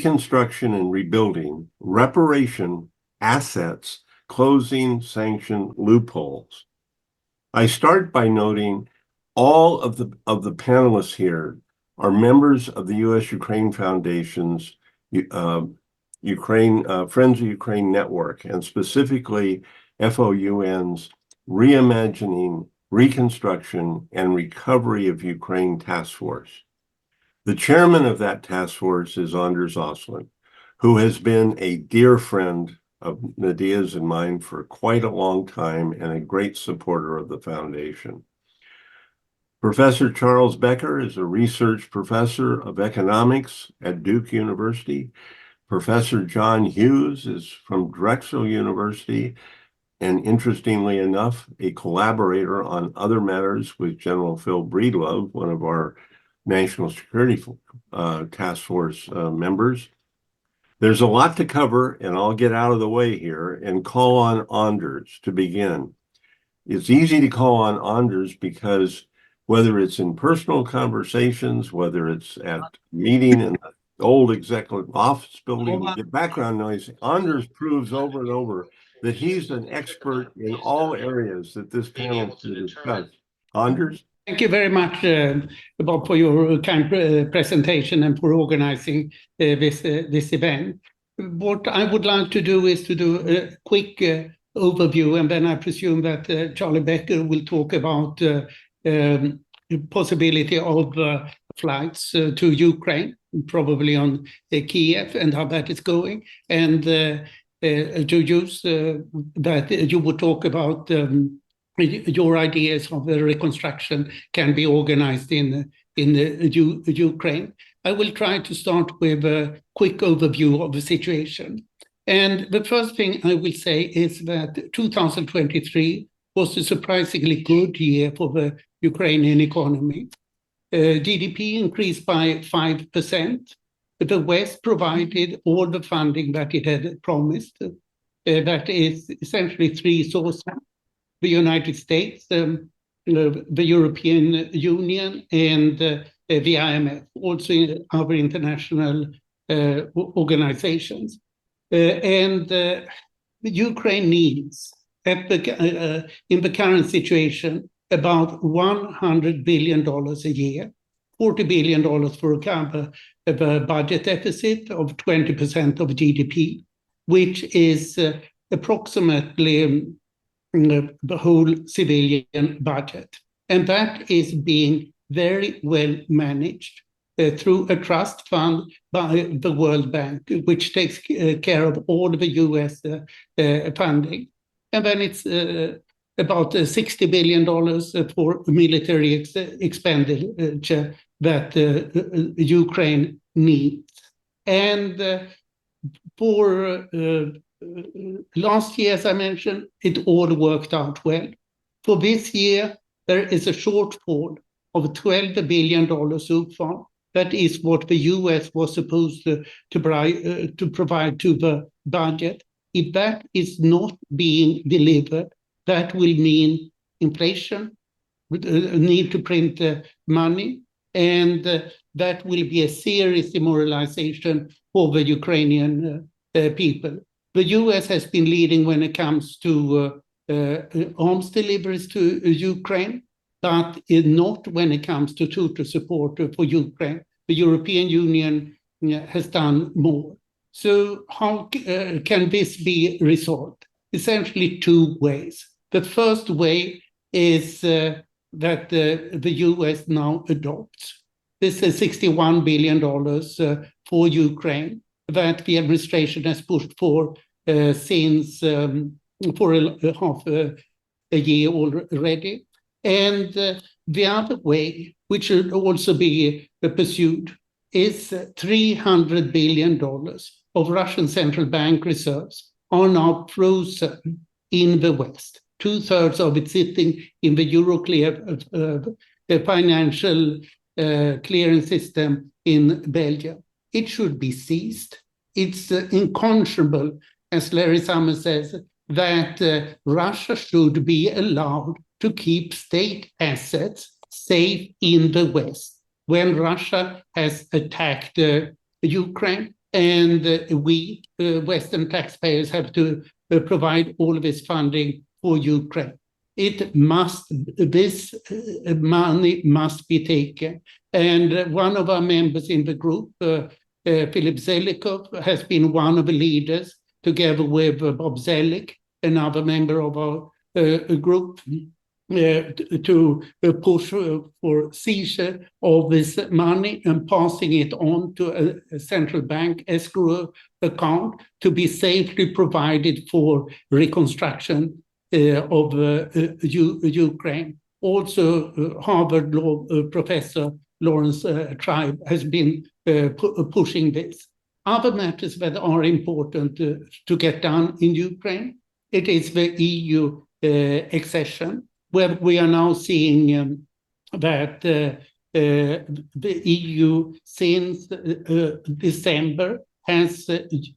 Reconstruction and Rebuilding, Reparation, Assets, Closing Sanction Loopholes. I start by noting all of the panelists here are members of the U.S.-Ukraine Foundation's Friends of Ukraine Network, and specifically FOUN's Reimagining, Reconstruction, and Recovery of Ukraine Task Force. The chairman of that task force is Anders Aslund, who has been a dear friend of Nadia's and mine for quite a long time and a great supporter of the foundation. Professor Charles Becker is a research professor of economics at Duke University. Professor John Hughes is from Drexel University, and interestingly enough, a collaborator on other matters with General Phil Breedlove, one of our National Security Task Force members. There's a lot to cover, and I'll get out of the way here and call on Anders to begin. It's easy to call on Anders because whether it's in personal conversations, whether it's at a meeting in the old executive office building, we get background noise, Anders proves over and over that he's an expert in all areas that this panel can discuss. Anders? Thank you very much, Bob, for your kind presentation and for organizing this event. What I would like to do is to do a quick overview, and then I presume that Charlie Becker will talk about the possibility of flights to Ukraine, probably on Kiev, and how that is going, and to use that you would talk about your ideas of the reconstruction can be organized in Ukraine. I will try to start with a quick overview of the situation. And the first thing I will say is that 2023 was a surprisingly good year for the Ukrainian economy. GDP increased by 5%. The West provided all the funding that it had promised. That is essentially three sources: the United States, the European Union, and the IMF, also other international organizations. And Ukraine needs, in the current situation, about $100 billion a year, $40 billion for a cover the budget deficit of 20% of GDP, which is approximately the whole civilian budget. And that is being very well managed through a trust fund by the World Bank, which takes care of all of the US funding. And then it's about $60 billion for military expenditure that Ukraine needs. And for last year, as I mentioned, it all worked out well. For this year, there is a shortfall of $12 billion so far. That is what the US was supposed to provide to the budget. If that is not being delivered, that will mean inflation, need to print money, and that will be a serious demoralization for the Ukrainian people. The US has been leading when it comes to arms deliveries to Ukraine, but not when it comes to total support for Ukraine. The European Union has done more. So how can this be resolved? Essentially two ways. The first way is that the US now adopts this $61 billion for Ukraine that the administration has pushed for since for half a year already. And the other way, which should also be pursued, is $300 billion of Russian central bank reserves are now frozen in the West. 2/3 of it sitting in the Euroclear financial clearing system in Belgium. It should be seized. It's unconscionable, as Larry Summers says, that Russia should be allowed to keep state assets safe in the West when Russia has attacked Ukraine. and we, Western taxpayers, have to provide all of this funding for Ukraine. This money must be taken. And one of our members in the group, Philip Zelikow, has been one of the leaders, together with Bob Zellick, another member of our group, to push for seizure of this money and passing it on to a central bank escrow account to be safely provided for reconstruction of Ukraine. Also, Harvard Law professor Lawrence Tribe has been pushing this. Other matters that are important to get done in Ukraine, it is the EU accession, where we are now seeing that the EU since December has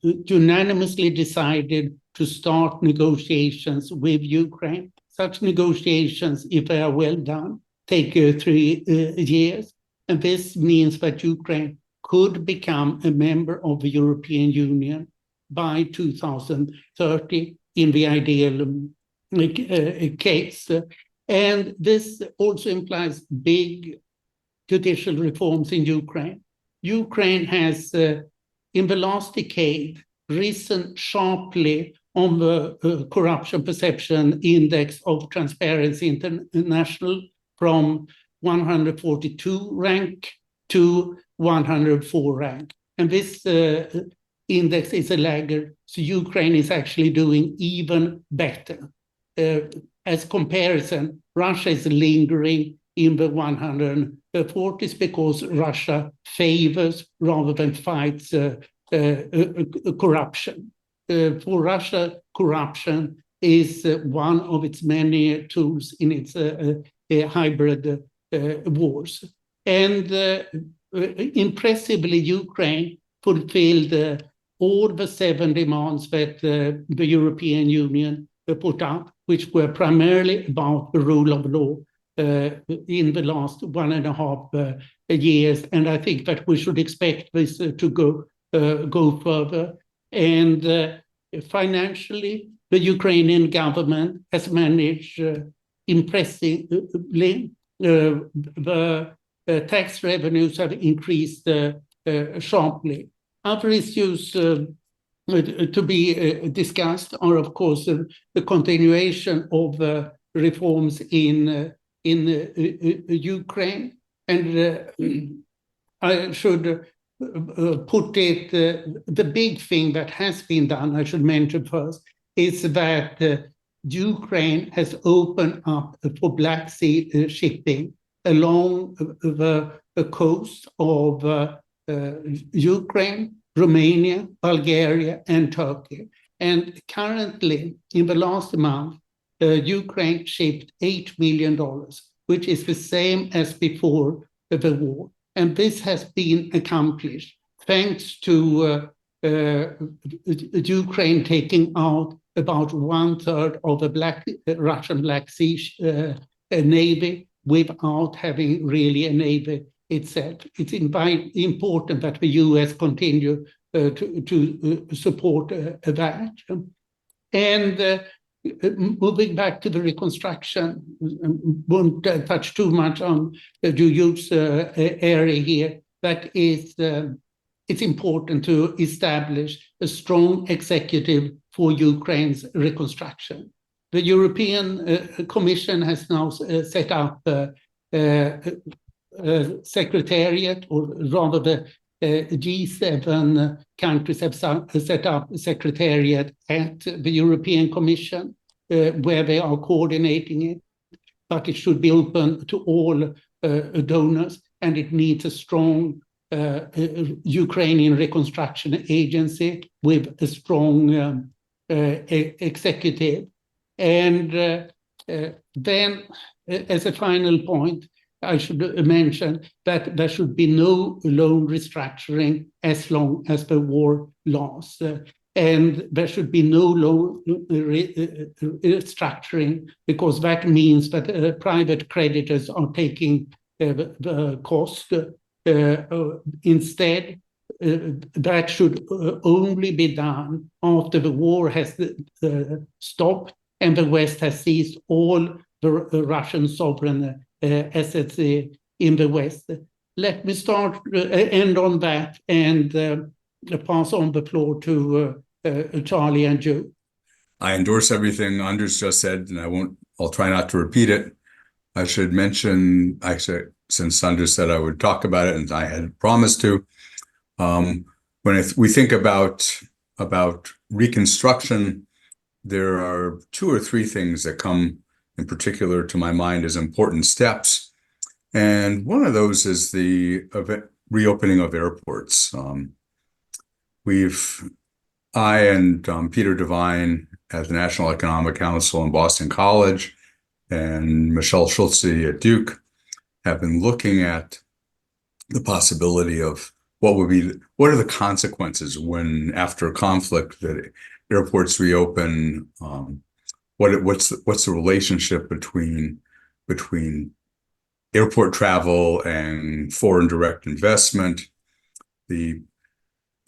unanimously decided to start negotiations with Ukraine. Such negotiations, if they are well done, take 3 years. And this means that Ukraine could become a member of the European Union by 2030 in the ideal case. And this also implies big judicial reforms in Ukraine. Ukraine has, in the last decade, risen sharply on the corruption perception index of Transparency International from 142 rank to 104 rank. And this index is a laggard, so Ukraine is actually doing even better. As comparison, Russia is lingering in the 140s because Russia favors rather than fights corruption. For Russia, corruption is one of its many tools in its hybrid wars. And impressively, Ukraine fulfilled all the 7 demands that the European Union put up, which were primarily about the rule of law in the last 1.5 years. And I think that we should expect this to go further. And financially, the Ukrainian government has managed impressively. The tax revenues have increased sharply. Other issues to be discussed are, of course, the continuation of reforms in Ukraine. And I should put it, the big thing that has been done, I should mention first, is that Ukraine has opened up for Black Sea shipping along the coast of Ukraine, Romania, Bulgaria, and Turkey. And currently, in the last month, Ukraine shipped $8 million, which is the same as before the war. And this has been accomplished thanks to Ukraine taking out about 1/3 of the Russian Black Sea Navy without having really a navy itself. It's important that the US continue to support that. And moving back to the reconstruction, won't touch too much on the Hughes area here, that is, it's important to establish a strong executive for Ukraine's reconstruction. The European Commission has now set up secretariat, or rather the G7 countries have set up a secretariat at the European Commission where they are coordinating it, but it should be open to all donors, and it needs a strong Ukrainian reconstruction agency with a strong executive. And then, as a final point, I should mention that there should be no loan restructuring as long as the war lasts. And there should be no loan restructuring, because that means that private creditors are taking the cost. Instead, that should only be done after the war has stopped and the West has seized all the Russian sovereign assets in the West. Let me end on that and pass on the floor to Charlie and Joe. I endorse everything Anders just said, and I'll try not to repeat it. I should mention, actually, since Anders said I would talk about it, and I had promised to, when we think about reconstruction, there are 2 or 3 things that come in particular to my mind as important steps. And one of those is the reopening of airports. I and Peter Devine at the National Economic Council in Boston College and Michelle Schulze at Duke have been looking at the possibility of what are the consequences when, after conflict, that airports reopen. What's the relationship between airport travel and foreign direct investment? The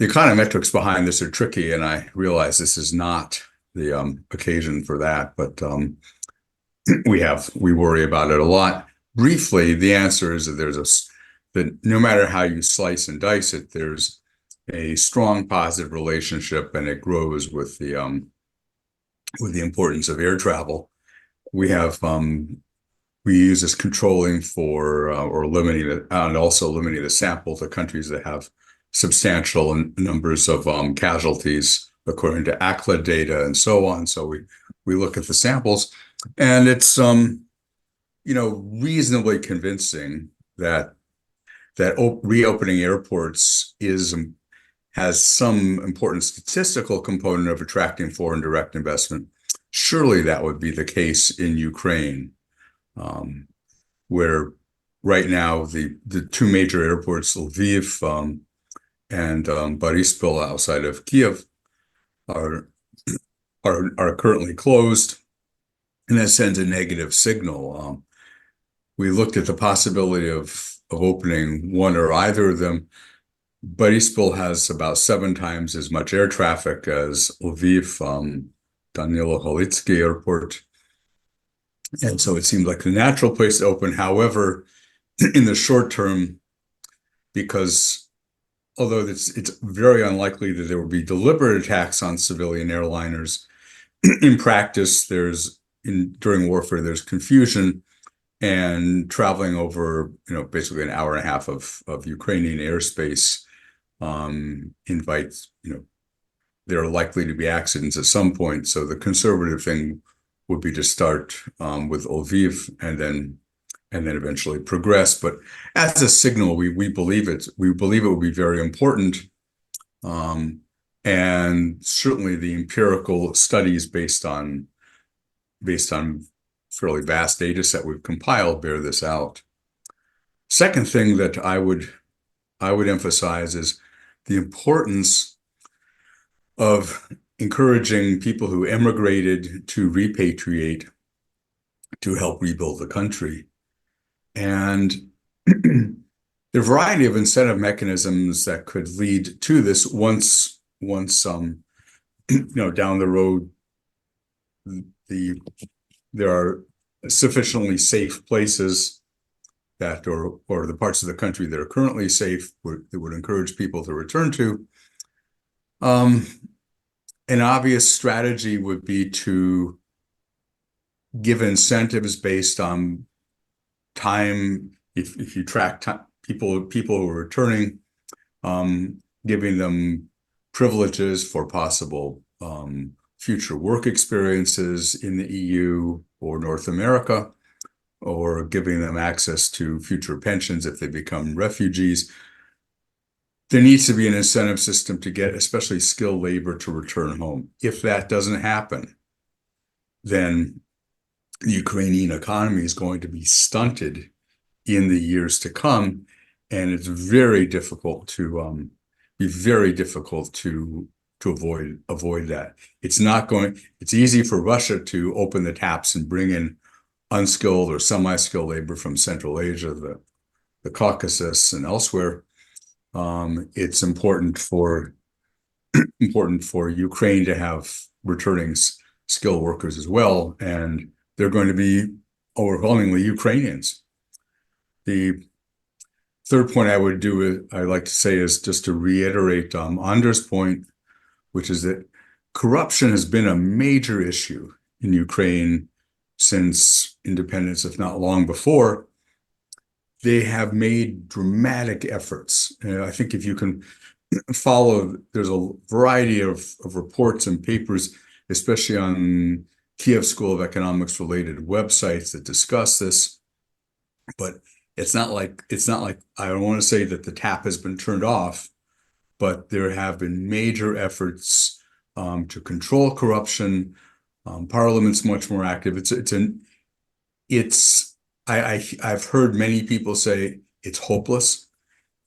econometrics behind this are tricky, and I realize this is not the occasion for that, but we worry about it a lot. Briefly, the answer is that no matter how you slice and dice it, there's a strong positive relationship, and it grows with the importance of air travel. We use this controlling for or limiting it, and also limiting the sample to countries that have substantial numbers of casualties according to ACLA data and so on. So we look at the samples, and it's reasonably convincing that reopening airports has some important statistical component of attracting foreign direct investment. Surely that would be the case in Ukraine, where right now the 2 major airports, Lviv and Boryspil outside of Kiev, are currently closed, and that sends a negative signal. We looked at the possibility of opening one or either of them. Boryspil has about 7 times as much air traffic as Lviv, Danilo Halitsky Airport. And so it seemed like the natural place to open. However, in the short term, because although it's very unlikely that there will be deliberate attacks on civilian airliners, in practice, during warfare, there's confusion, and traveling over, basically an hour and a half of Ukrainian airspace invites, there are likely to be accidents at some point. So the conservative thing would be to start with Lviv and then eventually progress. But as a signal, we believe it would be very important. And certainly the empirical studies based on fairly vast data set we've compiled bear this out. Second thing that I would emphasize is the importance of encouraging people who emigrated to repatriate to help rebuild the country. And there are a variety of incentive mechanisms that could lead to this once down the road, there are sufficiently safe places or the parts of the country that are currently safe that would encourage people to return to. An obvious strategy would be to give incentives based on time. If you track people who are returning, giving them privileges for possible future work experiences in the EU or North America, or giving them access to future pensions if they become refugees. There needs to be an incentive system to get especially skilled labor to return home. If that doesn't happen, then the Ukrainian economy is going to be stunted in the years to come, and it's very difficult to avoid that. It's easy for Russia to open the taps and bring in unskilled or semi-skilled labor from Central Asia, the Caucasus, and elsewhere. It's important for Ukraine to have returning skilled workers as well, and they're going to be overwhelmingly Ukrainians. The third point I like to say is just to reiterate Anders' point, which is that corruption has been a major issue in Ukraine since independence, if not long before. They have made dramatic efforts. I think if you can follow, there's a variety of reports and papers, especially on Kiev School of Economics related websites that discuss this. But it's not like I don't want to say that the tap has been turned off, but there have been major efforts to control corruption. Parliament's much more active. I've heard many people say it's hopeless,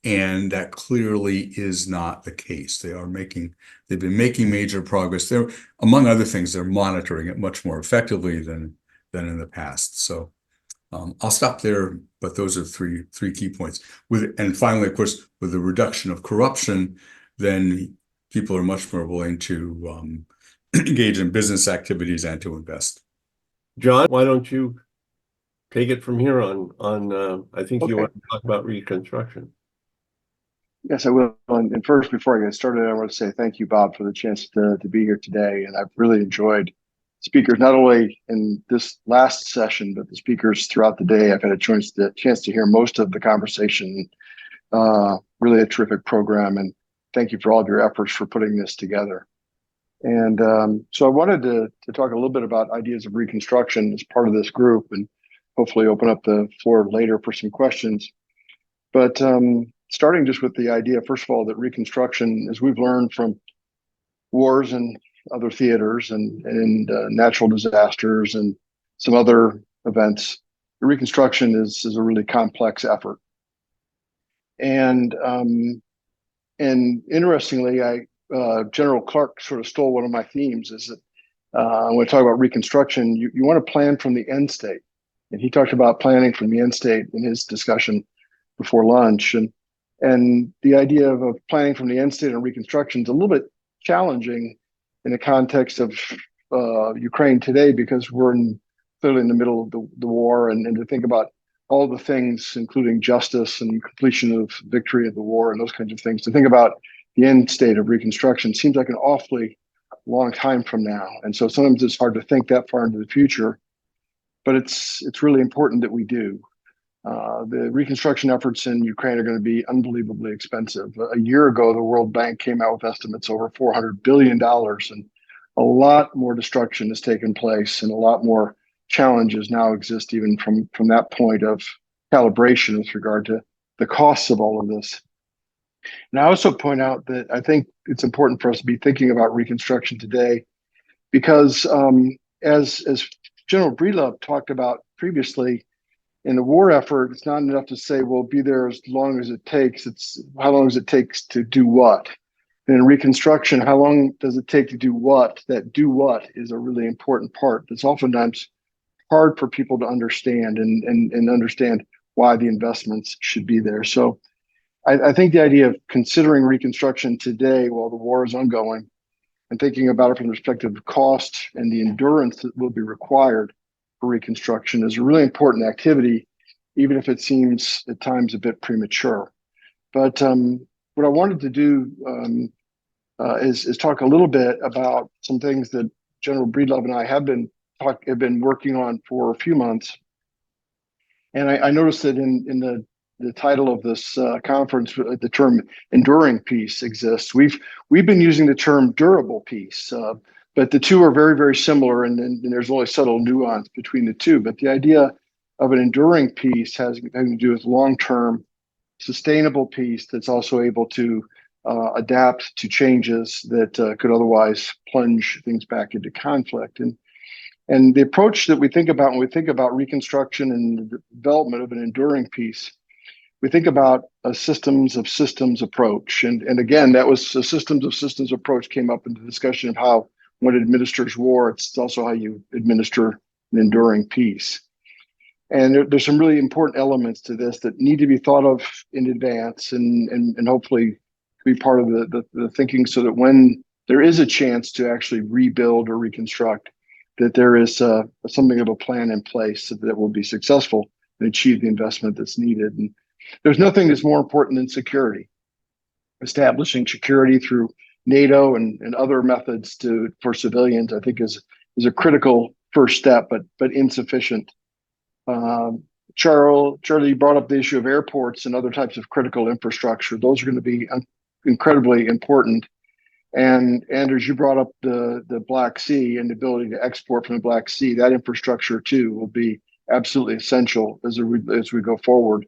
and that clearly is not the case. They've been making major progress. They're, among other things, they're monitoring it much more effectively than in the past. So I'll stop there, but those are three key points. And finally, of course, with the reduction of corruption, then people are much more willing to engage in business activities and to invest. John, why don't you take it from here on I think you want to talk about Reconstruction. Yes, I will. And first, before I get started, I want to say thank you, Bob, for the chance to be here today. And I've really enjoyed speakers, not only in this last session, but the speakers throughout the day. I've had a chance to hear most of the conversation. Really a terrific program. And thank you for all of your efforts for putting this together. And so I wanted to talk a little bit about ideas of Reconstruction as part of this group, and hopefully open up the floor later for some questions. But starting just with the idea, first of all, that Reconstruction, as we've learned from wars and other theaters and natural disasters and some other events, the Reconstruction is a really complex effort. And interestingly, General Clark sort of stole one of my themes, is that when we talk about Reconstruction, you want to plan from the end state. And he talked about planning from the end state in his discussion before lunch. And the idea of planning from the end state and Reconstruction is a little bit challenging in the context of Ukraine today, because we're clearly in the middle of the war, and to think about all the things, including justice and completion of victory of the war and those kinds of things, to think about the end state of Reconstruction seems like an awfully long time from now. And so sometimes it's hard to think that far into the future, but it's really important that we do. The reconstruction efforts in Ukraine are going to be unbelievably expensive. A year ago, the World Bank came out with estimates over $400 billion, and a lot more destruction has taken place, and a lot more challenges now exist even from that point of calibration with regard to the costs of all of this. And I also point out that I think it's important for us to be thinking about Reconstruction today, because as General Breedlove talked about previously, in the war effort, it's not enough to say, well, be there as long as it takes. It's how long does it take to do what? And in Reconstruction, how long does it take to do what? That do what is a really important part that's oftentimes hard for people to understand and understand why the investments should be there. So I think the idea of considering Reconstruction today while the war is ongoing and thinking about it from the perspective of cost and the endurance that will be required for Reconstruction is a really important activity, even if it seems at times a bit premature. But what I wanted to do is talk a little bit about some things that General Breedlove and I have been working on for a few months. And I noticed that in the title of this conference, the term enduring peace exists. We've been using the term durable peace, but the two are very, very similar, and there's only subtle nuance between the two. But the idea of an enduring peace has to do with long-term, sustainable peace that's also able to adapt to changes that could otherwise plunge things back into conflict. And the approach that we think about when we think about Reconstruction and the development of an enduring peace, we think about a systems of systems approach. And again, that was a systems of systems approach came up in the discussion of how one administers war. It's also how you administer an enduring peace. And there's some really important elements to this that need to be thought of in advance and hopefully be part of the thinking, so that when there is a chance to actually rebuild or reconstruct, that there is something of a plan in place so that it will be successful and achieve the investment that's needed. And there's nothing that's more important than security. Establishing security through NATO and other methods for civilians, I think, is a critical first step, but insufficient. Charlie, you brought up the issue of airports and other types of critical infrastructure. Those are going to be incredibly important. And Anders, you brought up the Black Sea and the ability to export from the Black Sea. That infrastructure too will be absolutely essential as we go forward.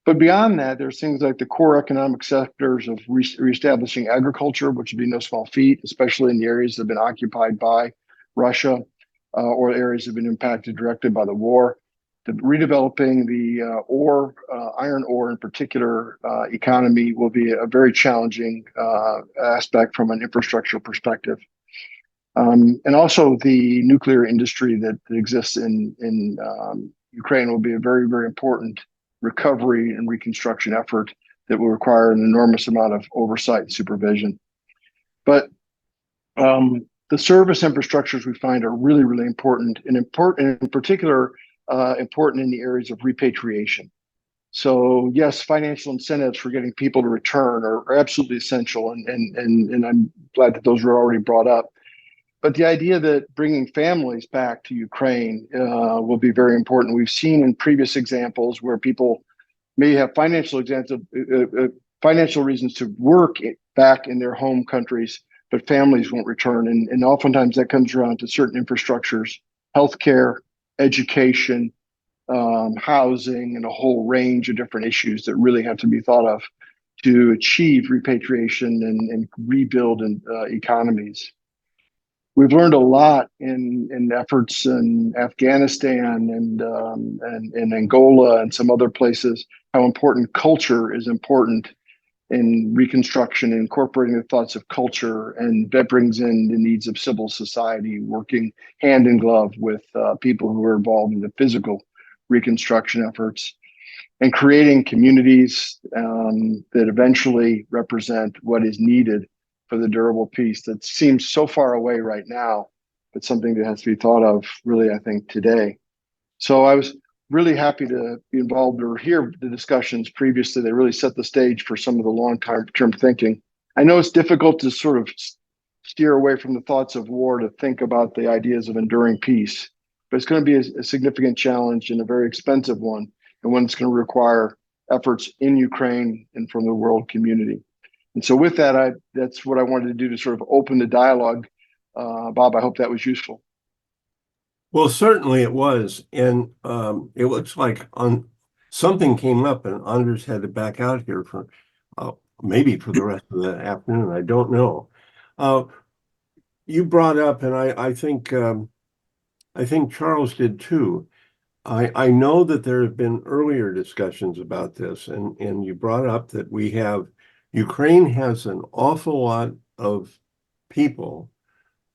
But beyond that, there's things like the core economic sectors of reestablishing agriculture, which would be no small feat, especially in the areas that have been occupied by Russia or areas that have been impacted directly by the war. The redeveloping the iron ore in particular economy will be a very challenging aspect from an infrastructure perspective. And also the nuclear industry that exists in Ukraine will be a very, very important recovery and reconstruction effort that will require an enormous amount of oversight and supervision. But the service infrastructures we find are really, really important, and important in particular, important in the areas of repatriation. So yes, financial incentives for getting people to return are absolutely essential, and I'm glad that those were already brought up. But the idea that bringing families back to Ukraine will be very important. We've seen in previous examples where people may have financial reasons to work back in their home countries, but families won't return. And oftentimes that comes around to certain infrastructures, healthcare, education, housing, and a whole range of different issues that really have to be thought of to achieve repatriation and rebuild economies. We've learned a lot in efforts in Afghanistan and Angola and some other places, how important culture is important in reconstruction, incorporating the thoughts of culture, and that brings in the needs of civil society, working hand in glove with people who are involved in the physical reconstruction efforts, and creating communities that eventually represent what is needed for the durable peace that seems so far away right now, but something that has to be thought of really, I think, today. So I was really happy to be involved or hear the discussions previously. They really set the stage for some of the long-term thinking. I know it's difficult to sort of steer away from the thoughts of war to think about the ideas of enduring peace, but it's going to be a significant challenge and a very expensive one, and one that's going to require efforts in Ukraine and from the world community. And so with that, that's what I wanted to do to sort of open the dialogue. Bob, I hope that was useful. Well, certainly it was. And it looks like something came up and Anders had to back out here for maybe for the rest of the afternoon. I don't know. You brought up, and I think Charles did too. I know that there have been earlier discussions about this, and you brought up that Ukraine has an awful lot of people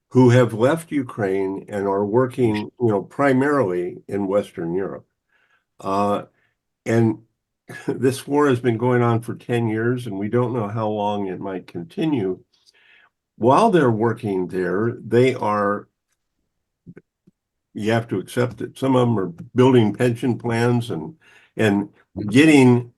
who have left Ukraine and are working, primarily in Western Europe. And this war has been going on for 10 years, and we don't know how long it might continue. While they're working there, you have to accept that some of them are building pension plans and getting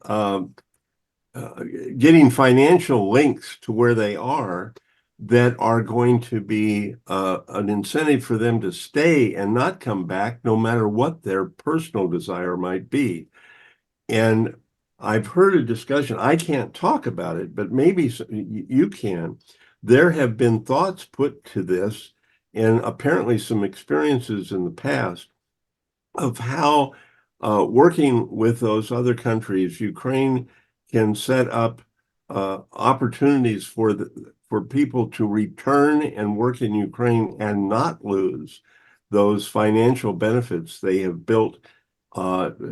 financial links to where they are that are going to be an incentive for them to stay and not come back, no matter what their personal desire might be. And I've heard a discussion, I can't talk about it, but maybe you can. There have been thoughts put to this, and apparently some experiences in the past, of how working with those other countries, Ukraine can set up opportunities for people to return and work in Ukraine and not lose those financial benefits they have built,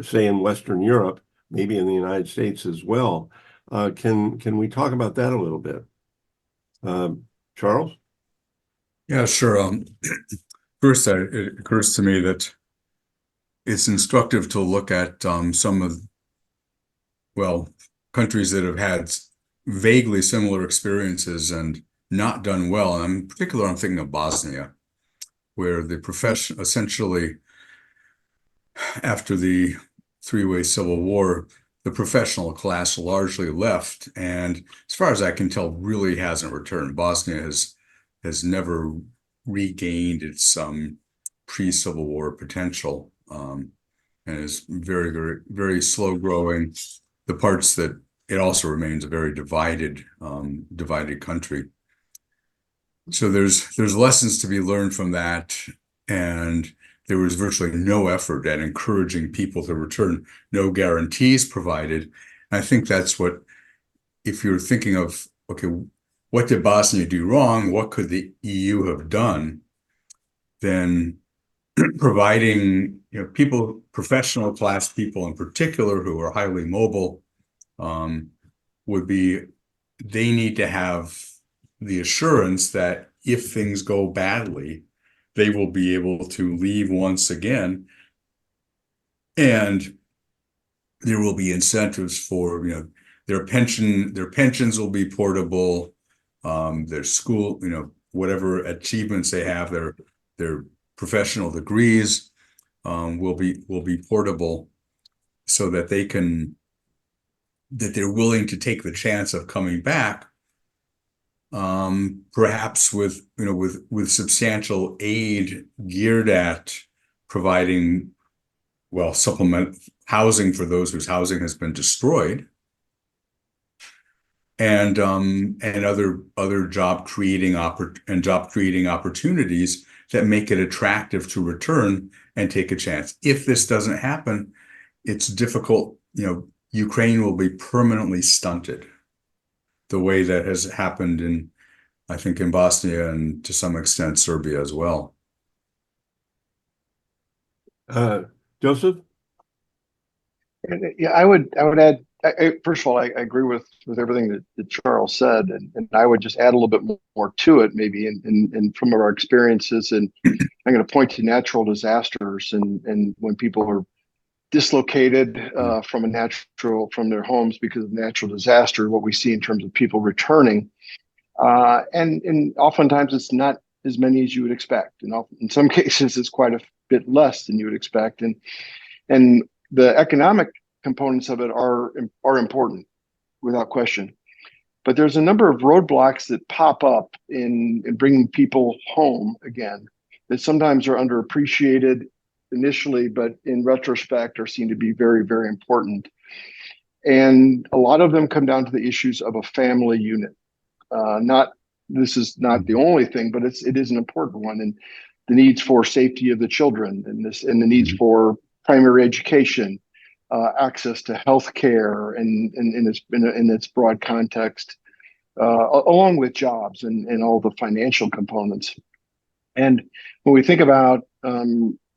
say in Western Europe, maybe in the United States as well. Can we talk about that a little bit? Charles? Yeah, sure. First, it occurs to me that it's instructive to look at some of, well, countries that have had vaguely similar experiences and not done well. And in particular, I'm thinking of Bosnia, where the profession essentially, after the three-way civil war, the professional class largely left, and as far as I can tell, really hasn't returned. Bosnia has never regained its pre-Civil War potential, and is very, very, very slow growing. The parts that it also remains a very divided country. So there's lessons to be learned from that, and there was virtually no effort at encouraging people to return, no guarantees provided. And I think that's what, if you're thinking of, okay, what did Bosnia do wrong? What could the EU have done? Then providing, people, professional class people in particular, who are highly mobile, they need to have the assurance that if things go badly, they will be able to leave once again, and there will be incentives for, their pensions will be portable, their school, whatever achievements they have, their professional degrees will be portable, so that they're willing to take the chance of coming back, perhaps with substantial aid geared at providing, well, supplement housing for those whose housing has been destroyed, and other job creating opportunities that make it attractive to return and take a chance. If this doesn't happen, it's difficult. Ukraine will be permanently stunted, the way that has happened I think in Bosnia, and to some extent Serbia as well. Joseph? Yeah, I would add. First of all, I agree with everything that Charles said, and I would just add a little bit more to it, maybe, and from our experiences. And I'm going to point to natural disasters, and when people are dislocated from their homes because of natural disaster, what we see in terms of people returning, and oftentimes it's not as many as you would expect, and in some cases it's quite a bit less than you would expect, and the economic components of it are important without question. But there's a number of roadblocks that pop up in bringing people home again that sometimes are underappreciated initially, but in retrospect are seen to be very, very important. And a lot of them come down to the issues of a family unit. This is not the only thing, but it is an important one. And the needs for safety of the children, and the needs for primary education, access to health care, and in its broad context, along with jobs and all the financial components. And when we think about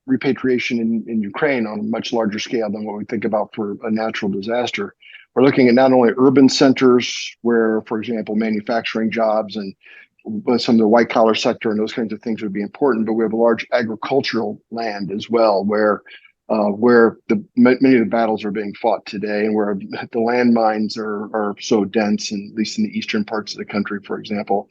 repatriation in Ukraine on a much larger scale than what we think about for a natural disaster, we're looking at not only urban centers where, for example, manufacturing jobs and some of the white collar sector and those kinds of things would be important, but we have a large agricultural land as well, where many of the battles are being fought today, and where the landmines are so dense, and at least in the eastern parts of the country, for example,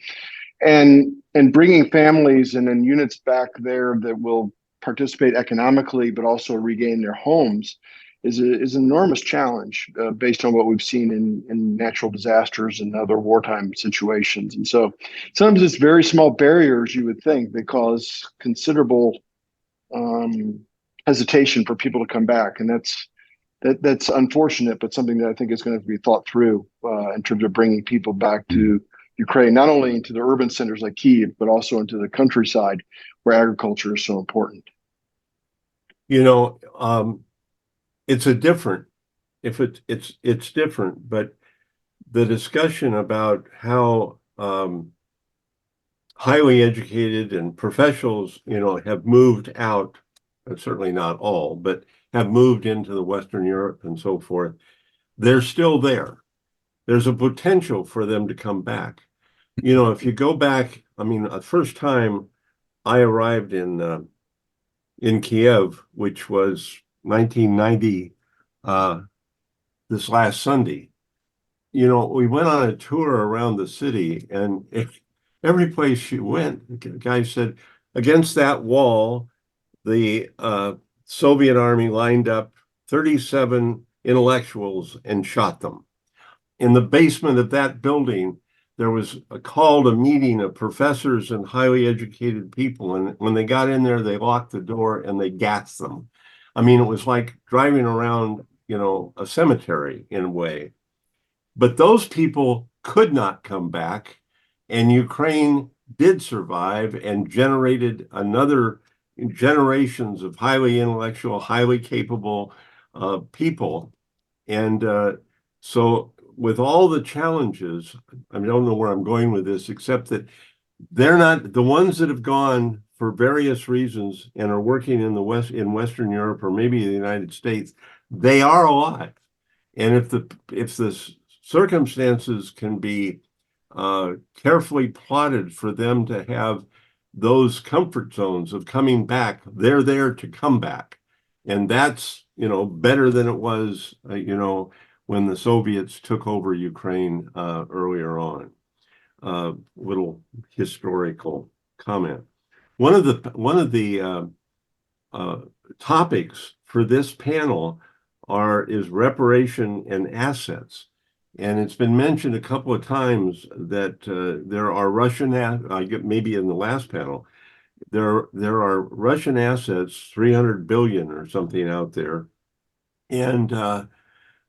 and bringing families and then units back there that will participate economically but also regain their homes is an enormous challenge based on what we've seen in natural disasters and other wartime situations. And so sometimes it's very small barriers, you would think, that cause considerable hesitation for people to come back, and that's unfortunate, but something that I think is going to be thought through in terms of bringing people back to Ukraine, not only into the urban centers like Kyiv, but also into the countryside where agriculture is so important. It's different, but the discussion about how highly educated and professionals, have moved out, certainly not all, but have moved into the Western Europe and so forth, they're still there. There's a potential for them to come back. If you go back, the first time I arrived in Kiev, which was 1990, this last Sunday. You know, we went on a tour around the city, and every place you went, the guy said, against that wall, the Soviet army lined up 37 intellectuals and shot them. In the basement of that building, there was a call to meeting of professors and highly educated people. And when they got in there, they locked the door and they gassed them. I mean, it was like driving around, you know, a cemetery in a way. But those people could not come back, and Ukraine did survive and generated another generations of highly intellectual, highly capable people. And so with all the challenges, I don't know where I'm going with this, except that they're not the ones that have gone for various reasons and are working in Western Europe or maybe the United States. They are alive. And if the circumstances can be carefully plotted for them to have those comfort zones of coming back, they're there to come back. And that's, you know, better than it was, you know, when the Soviets took over Ukraine earlier on. Little historical comment. One of the topics for this panel is reparation and assets. And it's been mentioned a couple of times that there are Russian, maybe in the last panel, there are Russian assets, 300 billion or something out there. And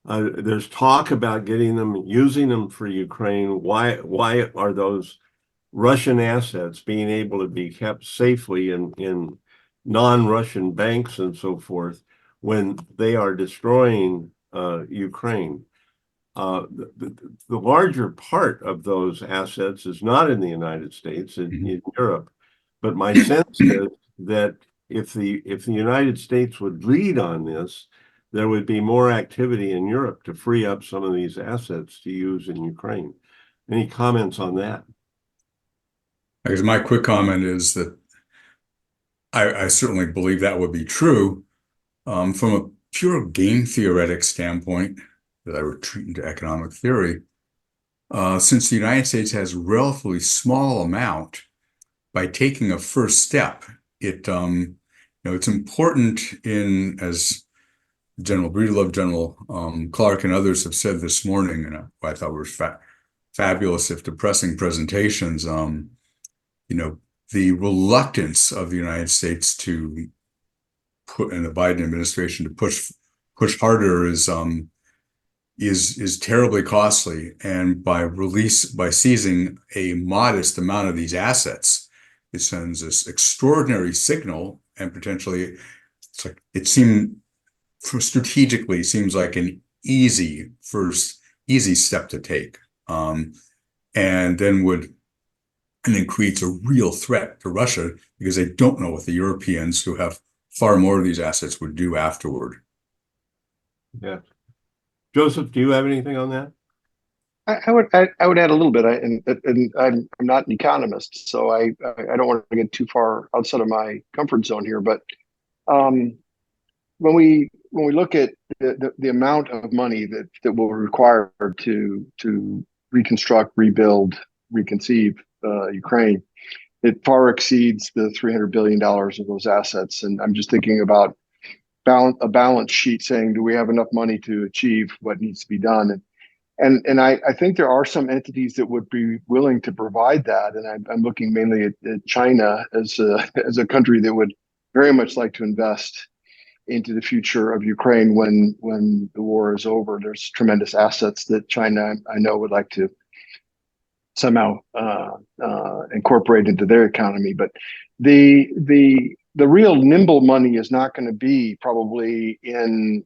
there's talk about using them for Ukraine. Why are those Russian assets being able to be kept safely in non-Russian banks and so forth when they are destroying Ukraine? The larger part of those assets is not in the United States, in Europe. But my sense is that if the United States would lead on this, there would be more activity in Europe to free up some of these assets to use in Ukraine. Any comments on that? I guess my quick comment is that I certainly believe that would be true. From a pure game theoretic standpoint, that I retreat into economic theory, since the United States has a relatively small amount, by taking a first step, it's important as General Breedlove, General Clark, and others have said this morning, and I thought were fabulous, if depressing presentations. The reluctance of the United States to put in the Biden administration to push harder is terribly costly. And by seizing a modest amount of these assets, it sends this extraordinary signal, and potentially strategically seems like an easy step to take, and then creates a real threat to Russia, because they don't know what the Europeans, who have far more of these assets, would do afterward. Yeah. Joseph, do you have anything on that? I would add a little bit, and I'm not an economist, so I don't want to get too far outside of my comfort zone here. But when we look at the amount of money that will require to reconstruct, rebuild, reconceive Ukraine, it far exceeds the $300 billion of those assets. And I'm just thinking about a balance sheet saying, do we have enough money to achieve what needs to be done? And I think there are some entities that would be willing to provide that. And I'm looking mainly at China as a country that would very much like to invest into the future of Ukraine when the war is over. There's tremendous assets that China, I know, would like to somehow incorporate into their economy. But the real nimble money is not going to be probably in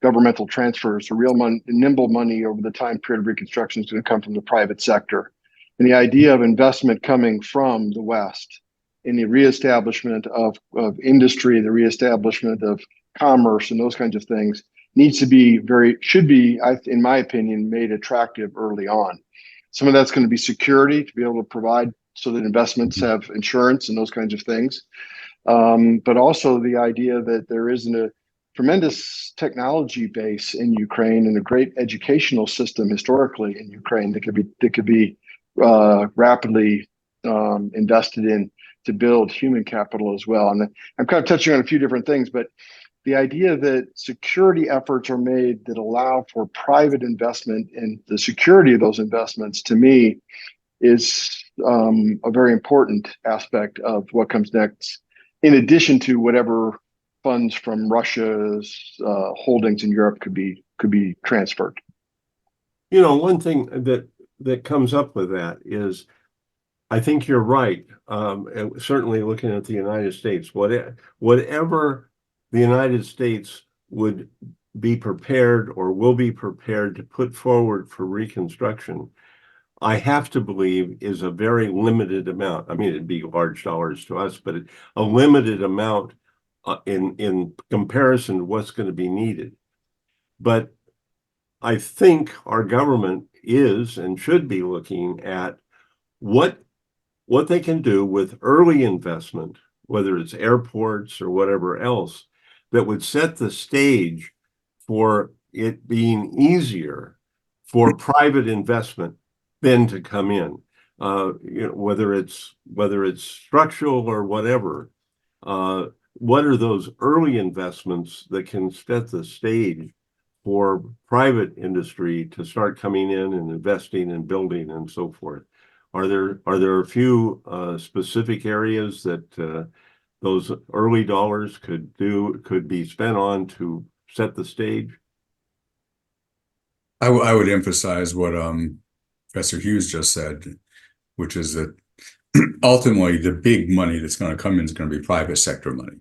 governmental transfers. The real nimble money over the time period of Reconstruction is going to come from the private sector. And the idea of investment coming from the West in the reestablishment of industry, the reestablishment of commerce, and those kinds of things should be, in my opinion, made attractive early on. Some of that's going to be security, to be able to provide so that investments have insurance and those kinds of things. But also the idea that there isn't tremendous technology base in Ukraine and a great educational system historically in Ukraine that could be rapidly invested in to build human capital as well. And I'm kind of touching on a few different things, but the idea that security efforts are made that allow for private investment and the security of those investments, to me, is a very important aspect of what comes next, in addition to whatever funds from Russia's holdings in Europe could be transferred. You know, one thing that comes up with that is, I think you're right. And certainly looking at the United States, whatever the United States would be prepared or will be prepared to put forward for reconstruction, I have to believe is a very limited amount. I mean, it'd be large dollars to us, but a limited amount in comparison to what's going to be needed. But I think our government is and should be looking at what they can do with early investment, whether it's airports or whatever else, that would set the stage for it being easier for private investment then to come in. You know, whether it's structural or whatever. What are those early investments that can set the stage for private industry to start coming in and investing and building and so forth? Are there a few specific areas that those early dollars could be spent on to set the stage? I would emphasize what Professor Hughes just said, which is that ultimately the big money that's going to come in is going to be private sector money.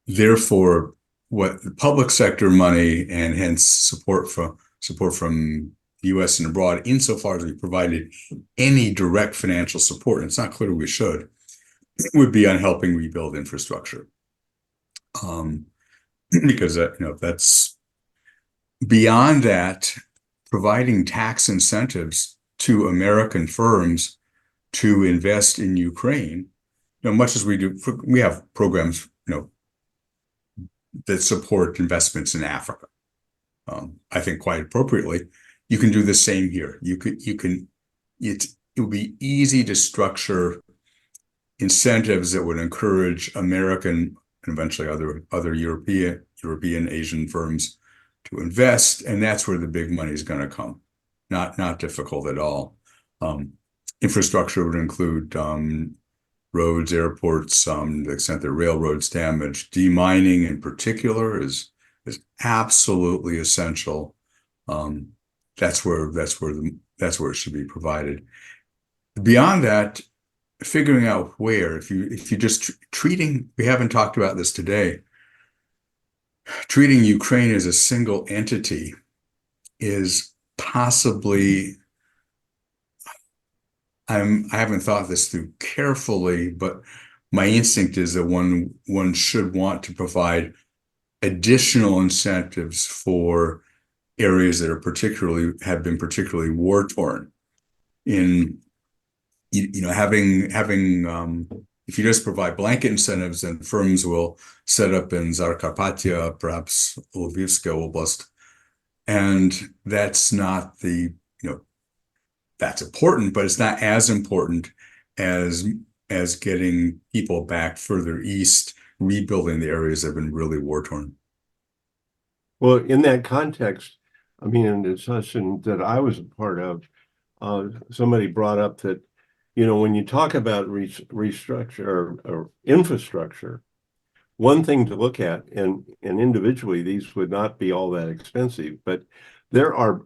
Therefore, what the public sector money and hence support from the U.S. and abroad, insofar as we provided any direct financial support, and it's not clear we should, would be on helping rebuild infrastructure. Because that's beyond that, providing tax incentives to American firms to invest in Ukraine, much as we do, we have programs, that support investments in Africa. I think quite appropriately, you can do the same here. It would be easy to structure incentives that would encourage American and eventually other European, Asian firms to invest, and that's where the big money is going to come. Not difficult at all. Infrastructure would include roads, airports, to the extent that railroads damaged. Demining in particular is absolutely essential. That's where it should be provided. Beyond that, figuring out where, if you just treating, we haven't talked about this today, treating Ukraine as a single entity is possibly, I haven't thought this through carefully, but my instinct is that one should want to provide additional incentives for areas that have been particularly war torn. In having if you just provide blanket incentives, then firms will set up in Zakarpattia, perhaps Lvivska Oblast, and that's not that's important, but it's not as important as getting people back further east, rebuilding the areas that have been really war torn. Well, in that context, I mean, in the discussion that I was a part of, somebody brought up that, when you talk about restructure or infrastructure, one thing to look at, and individually, these would not be all that expensive, but there are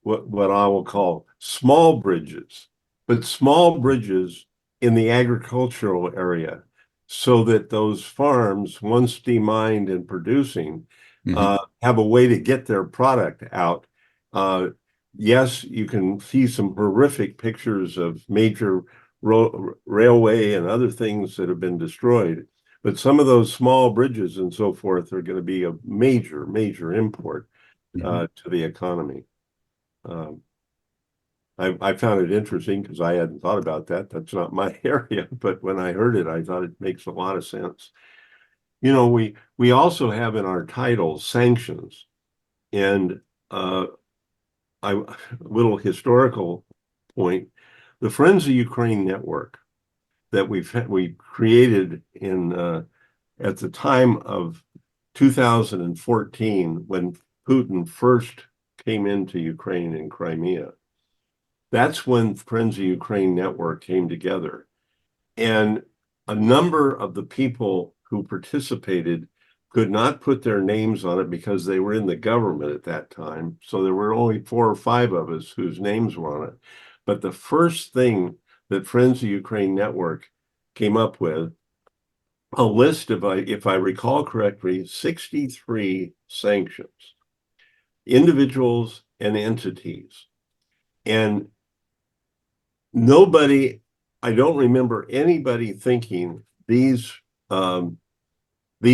what I will call small bridges, but small bridges in the agricultural area, so that those farms, once demined and producing, have a way to get their product out. Yes, you can see some horrific pictures of major railway and other things that have been destroyed, but some of those small bridges and so forth are going to be a major, major import to the economy. I found it interesting because I hadn't thought about that. That's not my area, but when I heard it, I thought it makes a lot of sense. we also have in our title sanctions, and a little historical point. The Friends of Ukraine network that we created in at the time of 2014 when Putin first came into Ukraine and Crimea. That's when Friends of Ukraine network came together. And a number of the people who participated could not put their names on it because they were in the government at that time. So there were only 4 or 5 of us whose names were on it. But the first thing that Friends of Ukraine Network came up with, a list of, if I recall correctly, 63 sanctions, individuals and entities. And I don't remember anybody thinking these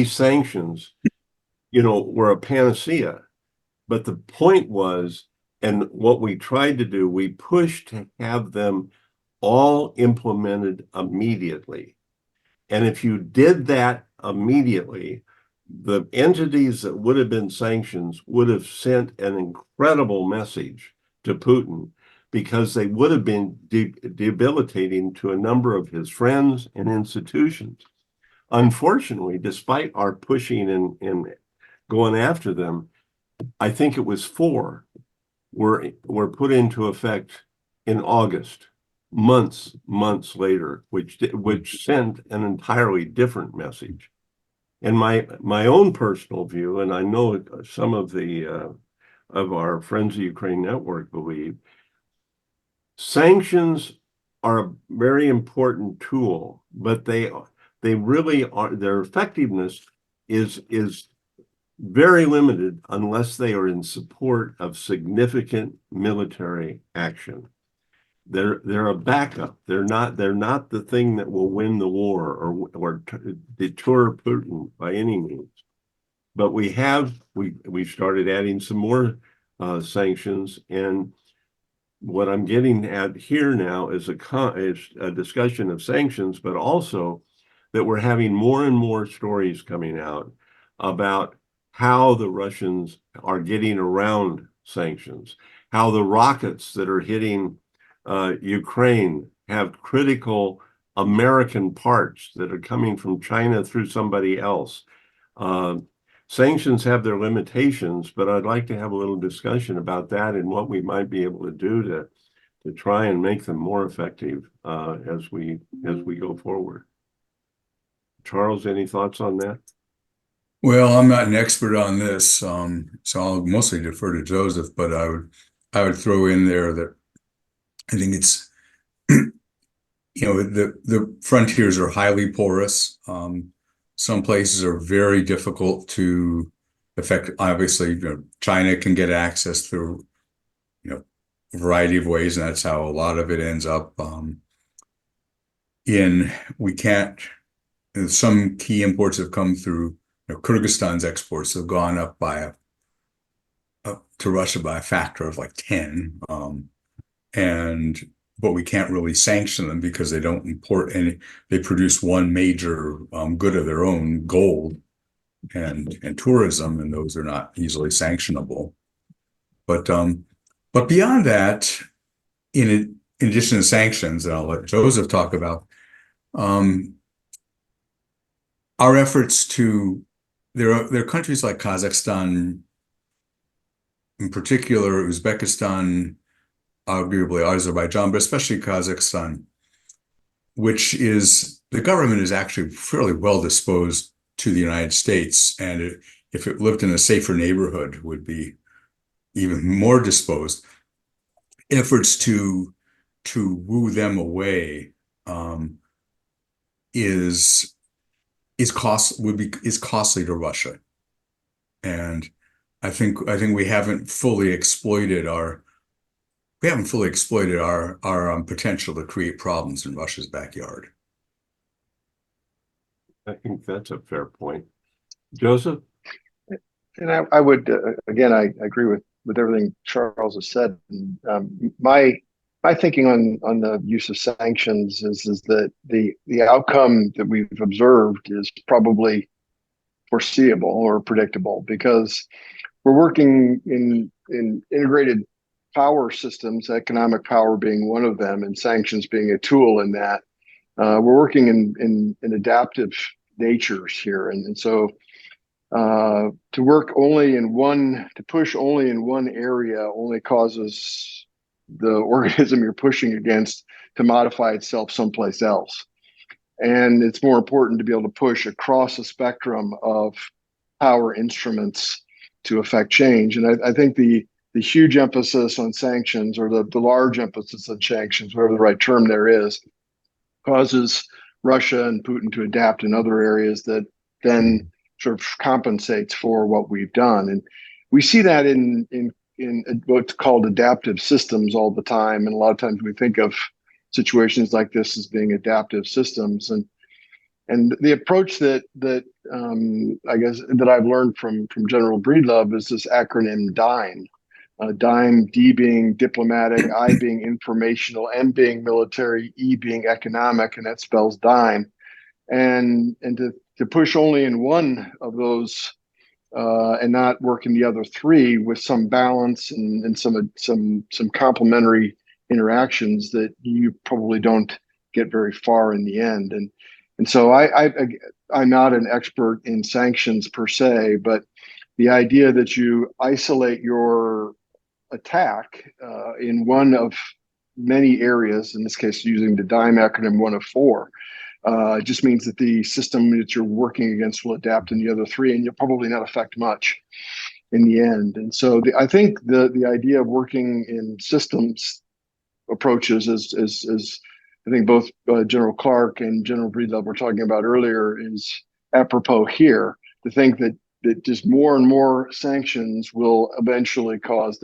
sanctions, were a panacea. But the point was, and what we tried to do, we pushed to have them all implemented immediately. And if you did that immediately, the entities that would have been sanctions would have sent an incredible message to Putin, because they would have been debilitating to a number of his friends and institutions. Unfortunately, despite our pushing and going after them, I think it was 4 were put into effect in August, months later, which sent an entirely different message. And my own personal view, and I know some of our Friends of Ukraine network believe, sanctions are a very important tool, but they really are, their effectiveness is very limited unless they are in support of significant military action. They're a backup. They're not the thing that will win the war or deter Putin by any means. But we started adding some more sanctions, and what I'm getting at here now is a discussion of sanctions, but also that we're having more and more stories coming out about how the Russians are getting around sanctions, how the rockets that are hitting Ukraine have critical American parts that are coming from China through somebody else. Sanctions have their limitations, but I'd like to have a little discussion about that and what we might be able to do to try and make them more effective as we go forward. Charles, any thoughts on that? Well, I'm not an expert on this, so I'll mostly defer to Joseph, but I would throw in there that I think it's, the frontiers are highly porous. Some places are very difficult to affect. Obviously, China can get access through, a variety of ways, and that's how a lot of it ends up. Some key imports have come through. Kyrgyzstan's exports have gone up to Russia by a factor of like 10, but we can't really sanction them because they don't import any. They produce one major good of their own, gold and tourism, and those are not easily sanctionable. But beyond that, in addition to sanctions, and I'll let Joseph talk about our efforts to. There are countries like Kazakhstan, in particular, Uzbekistan, arguably Azerbaijan, but especially Kazakhstan, which is, the government is actually fairly well disposed to the United States, and if it lived in a safer neighborhood, would be even more disposed. Efforts to woo them away is costly to Russia, and I think we haven't fully exploited our potential to create problems in Russia's backyard. I think that's a fair point. Joseph? And I would, again, I agree with everything Charles has said. My thinking on the use of sanctions is that the outcome that we've observed is probably foreseeable or predictable, because we're working in integrated power systems, economic power being one of them, and sanctions being a tool in that. We're working in adaptive natures here, and so to push only in one area only causes the organism you're pushing against to modify itself someplace else. And it's more important to be able to push across a spectrum of power instruments to affect change. And I think the huge emphasis on sanctions, or the large emphasis on sanctions, whatever the right term there is, causes Russia and Putin to adapt in other areas that then sort of compensates for what we've done. And we see that in what's called adaptive systems all the time. And a lot of times we think of situations like this as being adaptive systems. And the approach that I guess that I've learned from General Breedlove is this acronym DIME. DIME, D being diplomatic, I being informational, M being military, E being economic, and that spells DIME. And to push only in one of those and not work in the other three with some balance and some complementary interactions, that you probably don't get very far in the end. And so I'm not an expert in sanctions per se, but the idea that you isolate your attack in one of many areas, in this case using the DIME acronym, one of four, just means that the system that you're working against will adapt in the other three, and you'll probably not affect much in the end. And so I think the idea of working in systems approaches is I think both General Clark and General Breedlove were talking about earlier, is apropos here. To think that just more and more sanctions will eventually cause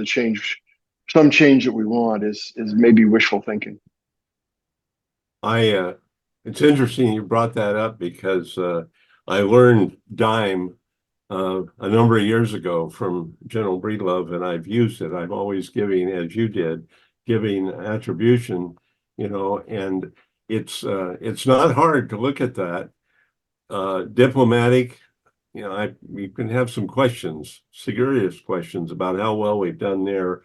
some change that we want is maybe wishful thinking. It's interesting you brought that up, because I learned DIME a number of years ago from General Breedlove, and I've used it. I'm always giving, as you did, giving attribution, and it's not hard to look at that. Diplomatic, we can have some questions, serious questions about how well we've done there,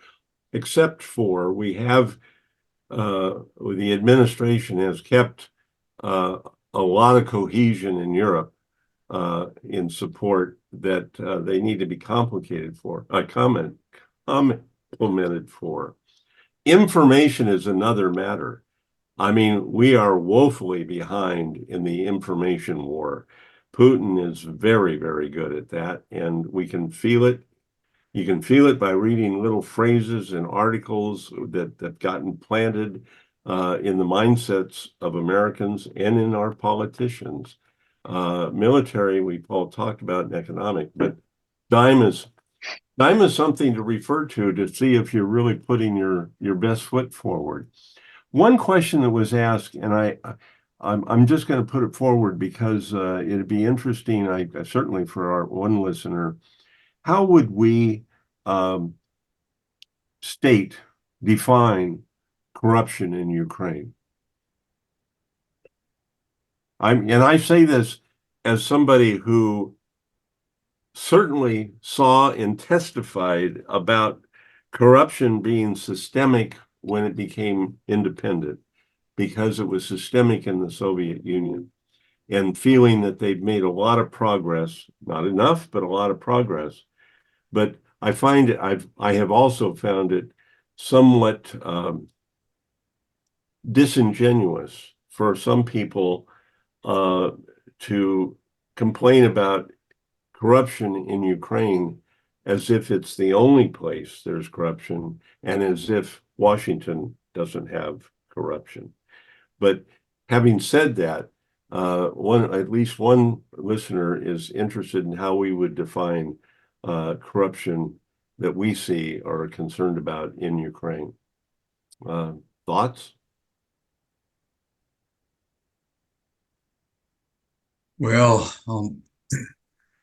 except for the administration has kept a lot of cohesion in Europe in support that they need to be complemented for. Information is another matter. I mean, we are woefully behind in the information war. Putin is very, very good at that, and we can feel it. You can feel it by reading little phrases and articles that have gotten planted in the mindsets of Americans and in our politicians. Military, we've all talked about, and economic, but DIME is something to refer to see if you're really putting your best foot forward. One question that was asked, and I'm just going to put it forward because it'd be interesting, certainly for our one listener, how would we define corruption in Ukraine? I say this as somebody who certainly saw and testified about corruption being systemic when it became independent, because it was systemic in the Soviet Union, and feeling that they've made a lot of progress, not enough, but a lot of progress. But I have also found it somewhat disingenuous for some people to complain about corruption in Ukraine as if it's the only place there's corruption, and as if Washington doesn't have corruption. But having said that, at least one listener is interested in how we would define corruption that we see or are concerned about in Ukraine. Thoughts? Well,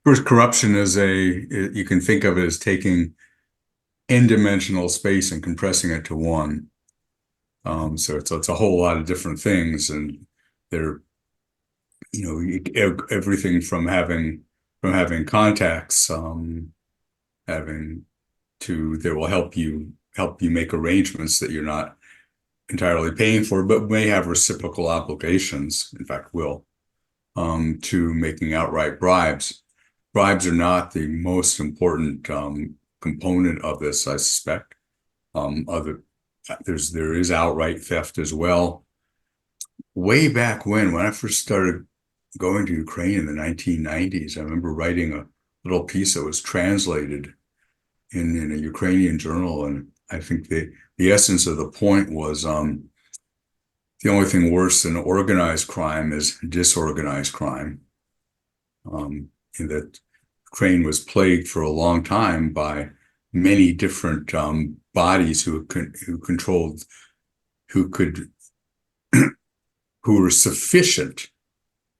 first, corruption is you can think of it as taking n-dimensional space and compressing it to one. So it's a whole lot of different things, and they're, everything from having having contacts, that will help you make arrangements that you're not entirely paying for, but may have reciprocal obligations, in fact will, to making outright bribes. Bribes are not the most important component of this, I suspect. There is outright theft as well. Way back when I first started going to Ukraine in the 1990s, I remember writing a little piece that was translated in a Ukrainian journal, and I think the essence of the point was the only thing worse than organized crime is disorganized crime. In that Ukraine was plagued for a long time by many different bodies who were sufficient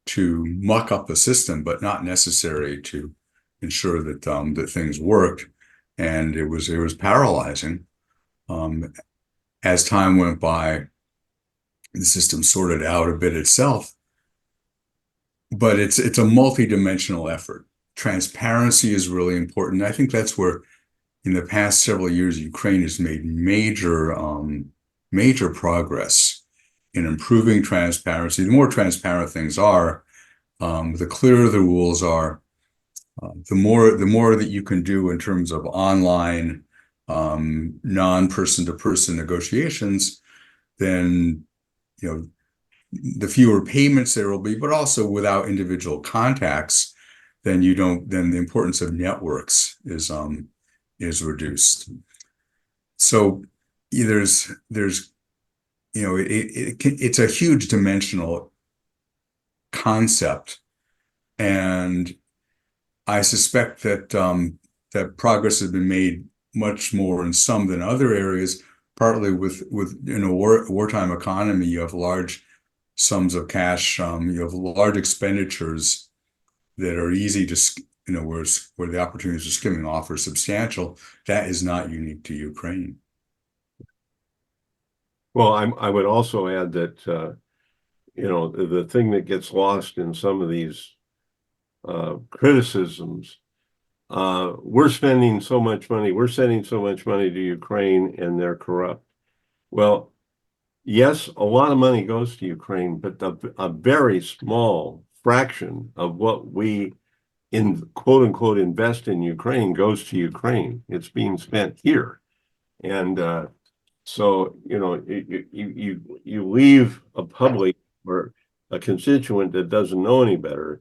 to muck up the system, but not necessary to ensure that that things worked. And it was paralyzing. As time went by, the system sorted out a bit itself, but it's a multi-dimensional effort. Transparency is really important. I think that's where, in the past several years, Ukraine has made major progress in improving transparency. The more transparent things are, the clearer the rules are, the more that you can do in terms of online, non-person to person negotiations, then the fewer payments there will be, but also without individual contacts, then the importance of networks is reduced. So it's a huge dimensional concept, and I suspect that that progress has been made much more in some than other areas, partly with in a wartime economy, you have large sums of cash, you have large expenditures that are easy to, where the opportunities for skimming off are substantial. That is not unique to Ukraine. Well, I would also add that, the thing that gets lost in some of these criticisms, we're spending so much money, we're sending so much money to Ukraine and they're corrupt. Well, yes, a lot of money goes to Ukraine, but a very small fraction of what we quote unquote invest in Ukraine goes to Ukraine. It's being spent here. And so, you leave a public or a constituent that doesn't know any better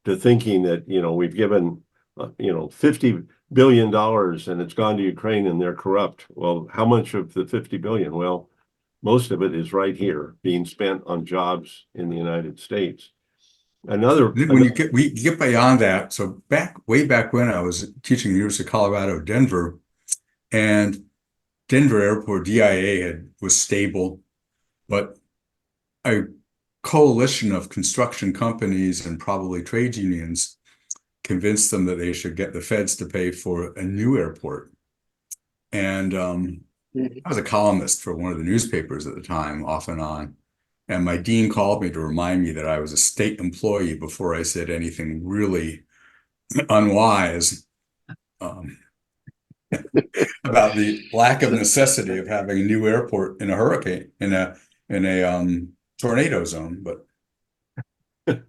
to thinking that, we've given, $50 billion and it's gone to Ukraine and they're corrupt. Well, how much of the 50 billion? Well, most of it is right here being spent on jobs in the United States. We get beyond that. So way back when I was teaching at the University of Colorado, Denver, and Denver Airport, DIA was stable, but a coalition of construction companies and probably trade unions convinced them that they should get the feds to pay for a new airport. And I was a columnist for one of the newspapers at the time, off and on. And my dean called me to remind me that I was a state employee before I said anything really unwise about the lack of necessity of having a new airport in a hurricane, in a tornado zone. But Bob,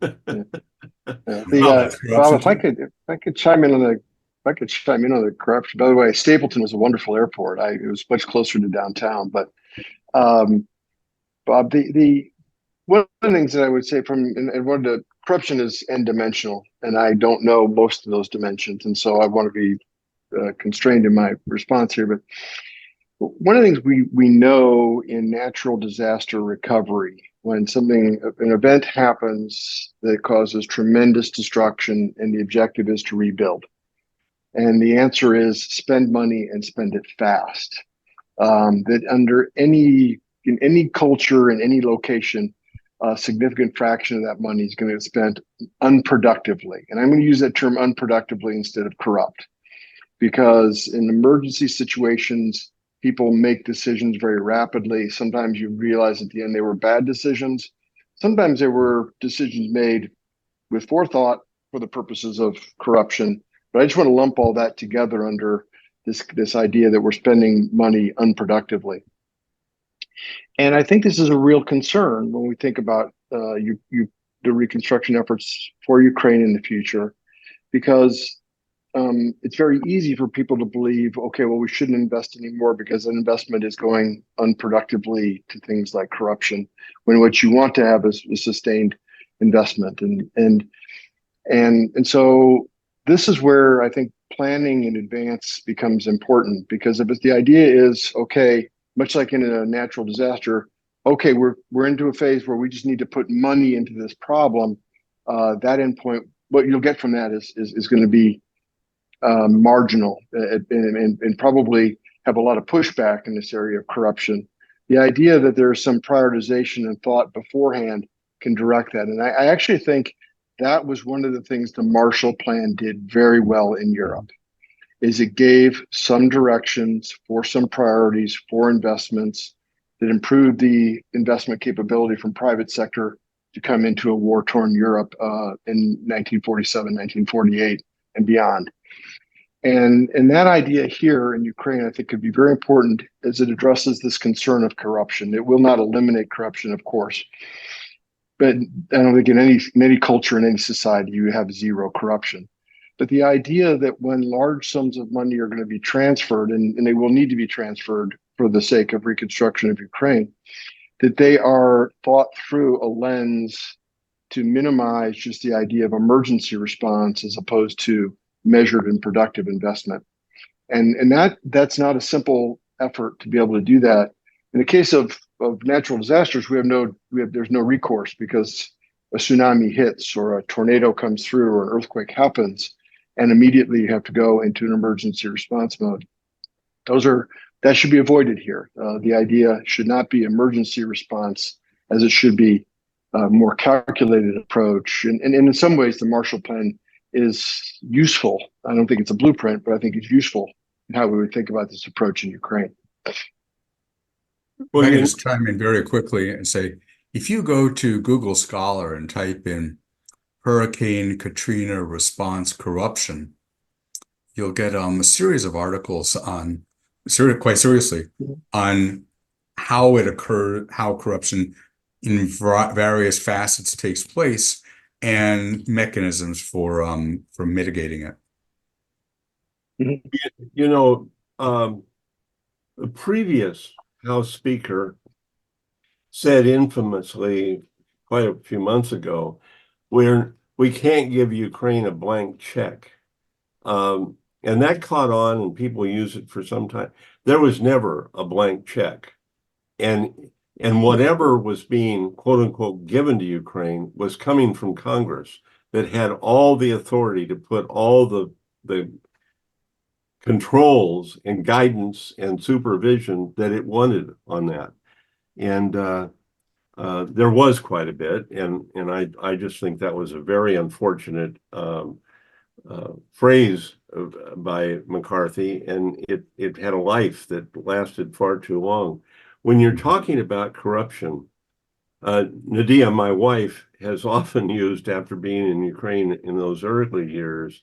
if I could chime in on the corruption. By the way, Stapleton was a wonderful airport. It was much closer to downtown. But Bob, the one of the things that I would say corruption is n-dimensional, and I don't know most of those dimensions, and so I want to be constrained in my response here. But one of the things we know in natural disaster recovery, when an event happens that causes tremendous destruction and the objective is to rebuild. And the answer is spend money and spend it fast. That in any culture, in any location, a significant fraction of that money is going to get spent unproductively. And I'm going to use that term unproductively instead of corrupt, because in emergency situations, people make decisions very rapidly. Sometimes you realize at the end they were bad decisions. Sometimes they were decisions made with forethought for the purposes of corruption. But I just want to lump all that together under this idea that we're spending money unproductively. And I think this is a real concern when we think about the reconstruction efforts for Ukraine in the future, because it's very easy for people to believe, okay, well, we shouldn't invest anymore because an investment is going unproductively to things like corruption, when what you want to have is a sustained investment. And so this is where I think planning in advance becomes important, because if the idea is, okay, much like in a natural disaster, okay, we're into a phase where we just need to put money into this problem, that endpoint, what you'll get from that is going to be marginal and probably have a lot of pushback in this area of corruption. The idea that there's some prioritization and thought beforehand can direct that. And I actually think that was one of the things the Marshall Plan did very well in Europe, is it gave some directions for some priorities for investments that improved the investment capability from private sector to come into a war-torn Europe in 1947, 1948, and beyond. And that idea here in Ukraine, I think, could be very important as it addresses this concern of corruption. It will not eliminate corruption, of course, but I don't think in any culture, in any society, you have zero corruption. But the idea that when large sums of money are going to be transferred, and they will need to be transferred for the sake of reconstruction of Ukraine, that they are thought through a lens to minimize just the idea of emergency response as opposed to measured and productive investment. And that's not a simple effort to be able to do that. In the case of natural disasters, there's no recourse, because a tsunami hits or a tornado comes through or an earthquake happens, and immediately you have to go into an emergency response mode. That should be avoided here. The idea should not be emergency response, as it should be a more calculated approach. And in some ways, the Marshall Plan is useful. I don't think it's a blueprint, but I think it's useful in how we would think about this approach in Ukraine. Well, I can just chime in very quickly and say, if you go to Google Scholar and type in Hurricane Katrina response corruption, you'll get a series of articles on, quite seriously, on how it occurred, how corruption in various facets takes place, and mechanisms for mitigating it. You know, the previous House Speaker said infamously quite a few months ago, we can't give Ukraine a blank check. And that caught on, and people use it for some time. There was never a blank check. And whatever was being, quote unquote, given to Ukraine was coming from Congress that had all the authority to put all the controls and guidance and supervision that it wanted on that. And there was quite a bit. And I just think that was a very unfortunate phrase by McCarthy, and it had a life that lasted far too long. When you're talking about corruption, Nadia, my wife, has often used, after being in Ukraine in those early years,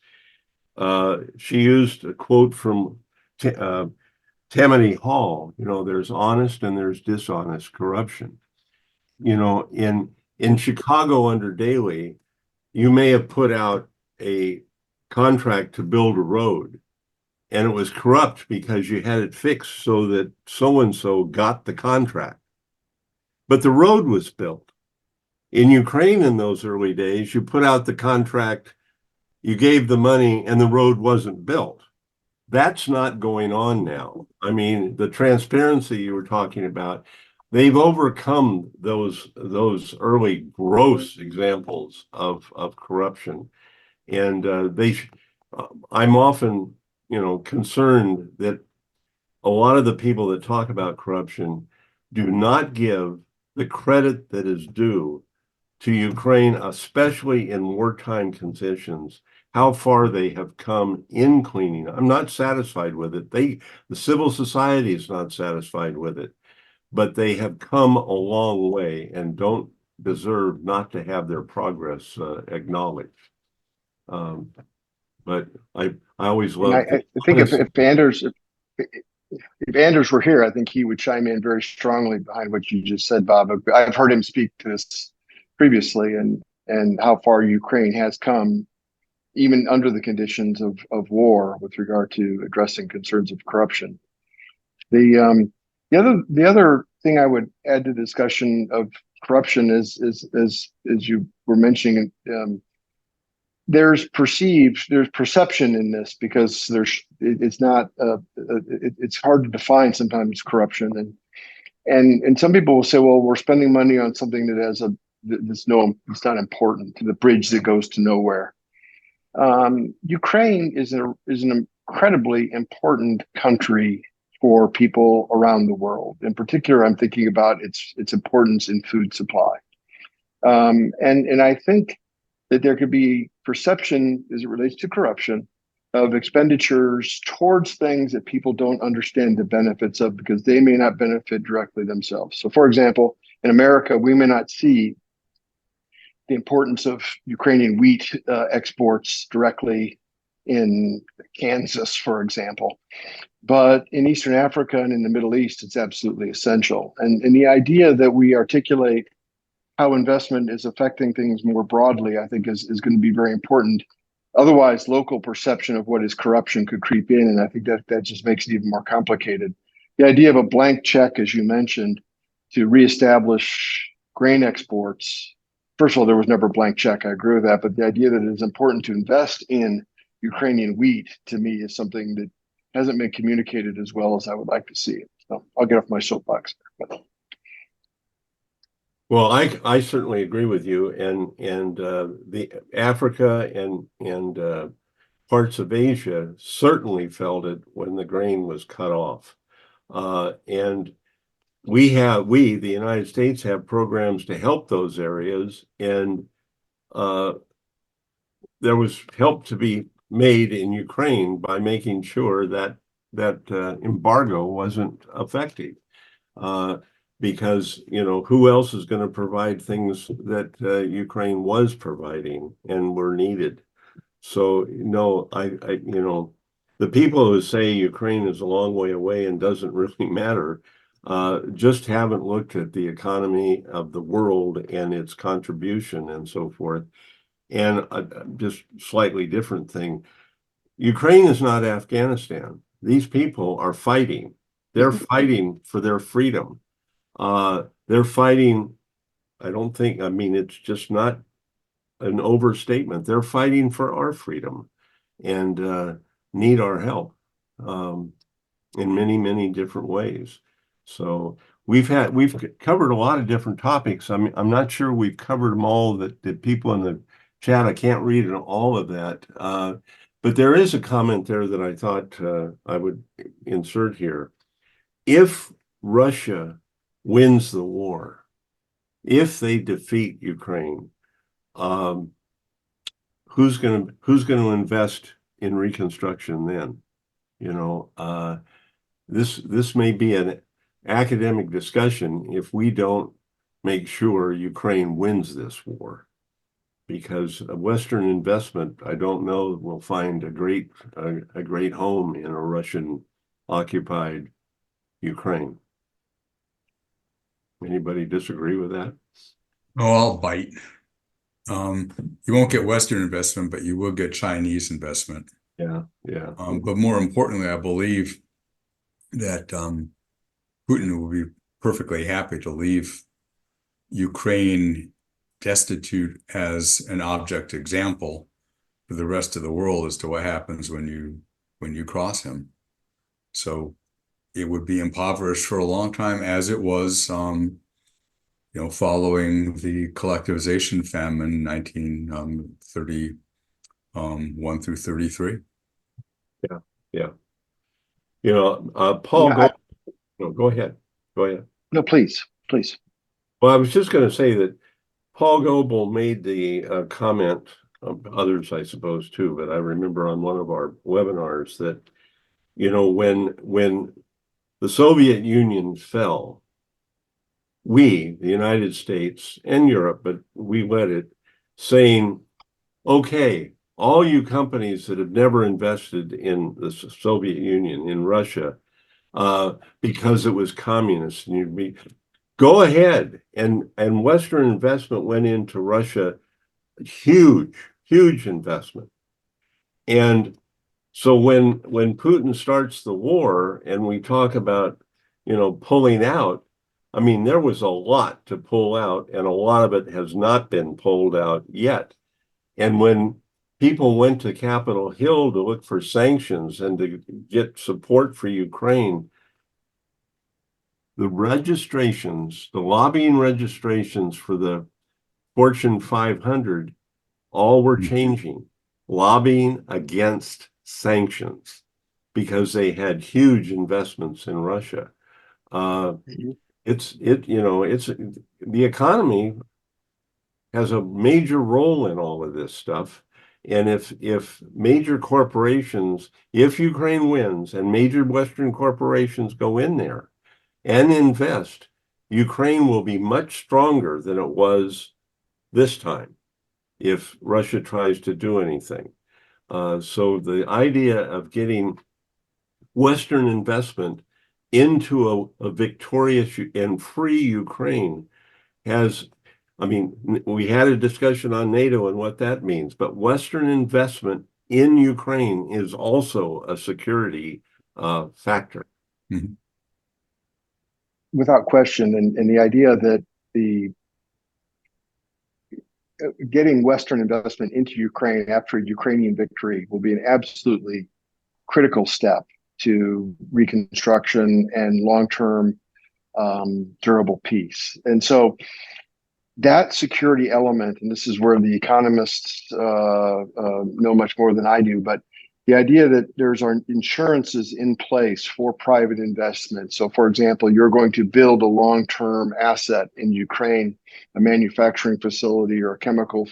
she used a quote from Tammany Hall, there's honest and there's dishonest corruption. In Chicago under Daley, you may have put out a contract to build a road, and it was corrupt because you had it fixed so that so-and-so got the contract. But the road was built. In Ukraine in those early days, you put out the contract, you gave the money, and the road wasn't built. That's not going on now. I mean, the transparency you were talking about, they've overcome those early gross examples of corruption. And I'm often concerned that a lot of the people that talk about corruption do not give the credit that is due to Ukraine, especially in wartime conditions, how far they have come in cleaning. I'm not satisfied with it. The civil society is not satisfied with it, but they have come a long way and don't deserve not to have their progress acknowledged. But I always And love I think if Anders were here, I think he would chime in very strongly behind what you just said, Bob. I've heard him speak to this previously, and how far Ukraine has come, even under the conditions of war, with regard to addressing concerns of corruption. The other thing I would add to the discussion of corruption is as you were mentioning, there's perception in this, because it's not it's hard to define sometimes corruption, and some people will say, well, we're spending money on something that has it's not important, to the bridge that goes to nowhere. Ukraine is an incredibly important country for people around the world. In particular, I'm thinking about its importance in food supply. And I think that there could be perception, as it relates to corruption, of expenditures towards things that people don't understand the benefits of, because they may not benefit directly themselves. So, for example, in America, we may not see the importance of Ukrainian wheat exports directly in Kansas, for example. But in Eastern Africa and in the Middle East, it's absolutely essential. And the idea that we articulate how investment is affecting things more broadly, I think is going to be very important. Otherwise, local perception of what is corruption could creep in, and I think that just makes it even more complicated. The idea of a blank check, as you mentioned, to reestablish grain exports. First of all, there was never a blank check. I agree with that. But the idea that it is important to invest in Ukrainian wheat, to me, is something that hasn't been communicated as well as I would like to see it. So I'll get off my soapbox. Well, I certainly agree with you, and the Africa and parts of Asia certainly felt it when the grain was cut off, and we the United States have programs to help those areas, and there was help to be made in Ukraine by making sure that embargo wasn't effective. Because, who else is going to provide things that Ukraine was providing and were needed? So, no, the people who say Ukraine is a long way away and doesn't really matter, just haven't looked at the economy of the world and its contribution and so forth. And just slightly different thing. Ukraine is not Afghanistan. These people are fighting. They're fighting for their freedom. They're fighting. It's just not an overstatement. They're fighting for our freedom and need our help in many, many different ways. So we've covered a lot of different topics. I'm not sure we've covered them all that people in the chat. I can't read all of that. But there is a comment there that I thought I would insert here. If Russia wins the war, if they defeat Ukraine, who's going to invest in reconstruction then? This may be an academic discussion if we don't make sure Ukraine wins this war, because a Western investment, I don't know, will find a great home in a Russian occupied Ukraine. Anybody disagree with that? Oh, I'll bite. You won't get Western investment, but you will get Chinese investment. Yeah. But more importantly, I believe that Putin will be perfectly happy to leave Ukraine destitute as an object example for the rest of the world as to what happens when you cross him. So it would be impoverished for a long time, as it was, following the collectivization famine, 1931 through 33. Yeah. Paul, go ahead. No, please. Well, I was just going to say that Paul Goebel made the comment, others I suppose too, but I remember on one of our webinars that, when the Soviet Union fell, we, the United States and Europe, but we led it, saying, okay, all you companies that have never invested in the Soviet Union, in Russia, because it was communist, and you'd be, go ahead. And Western investment went into Russia, huge investment. And so when Putin starts the war and we talk about, pulling out, I mean, there was a lot to pull out, and a lot of it has not been pulled out yet. And when people went to Capitol Hill to look for sanctions and to get support for Ukraine, the registrations, the lobbying registrations for the Fortune 500, all were changing, lobbying against sanctions because they had huge investments in Russia. It's the economy has a major role in all of this stuff. And if major corporations, if Ukraine wins and major Western corporations go in there and invest, Ukraine will be much stronger than it was this time if Russia tries to do anything. So the idea of getting Western investment into a victorious and free Ukraine has, I mean, we had a discussion on NATO and what that means, but Western investment in Ukraine is also a security factor. Mhm. Without question. And the idea that the getting Western investment into Ukraine after a Ukrainian victory will be an absolutely critical step to reconstruction and long-term durable peace. And so that security element, and this is where the economists know much more than I do, but the idea that there's insurances in place for private investment. So, for example, you're going to build a long-term asset in Ukraine, a manufacturing facility or a chemical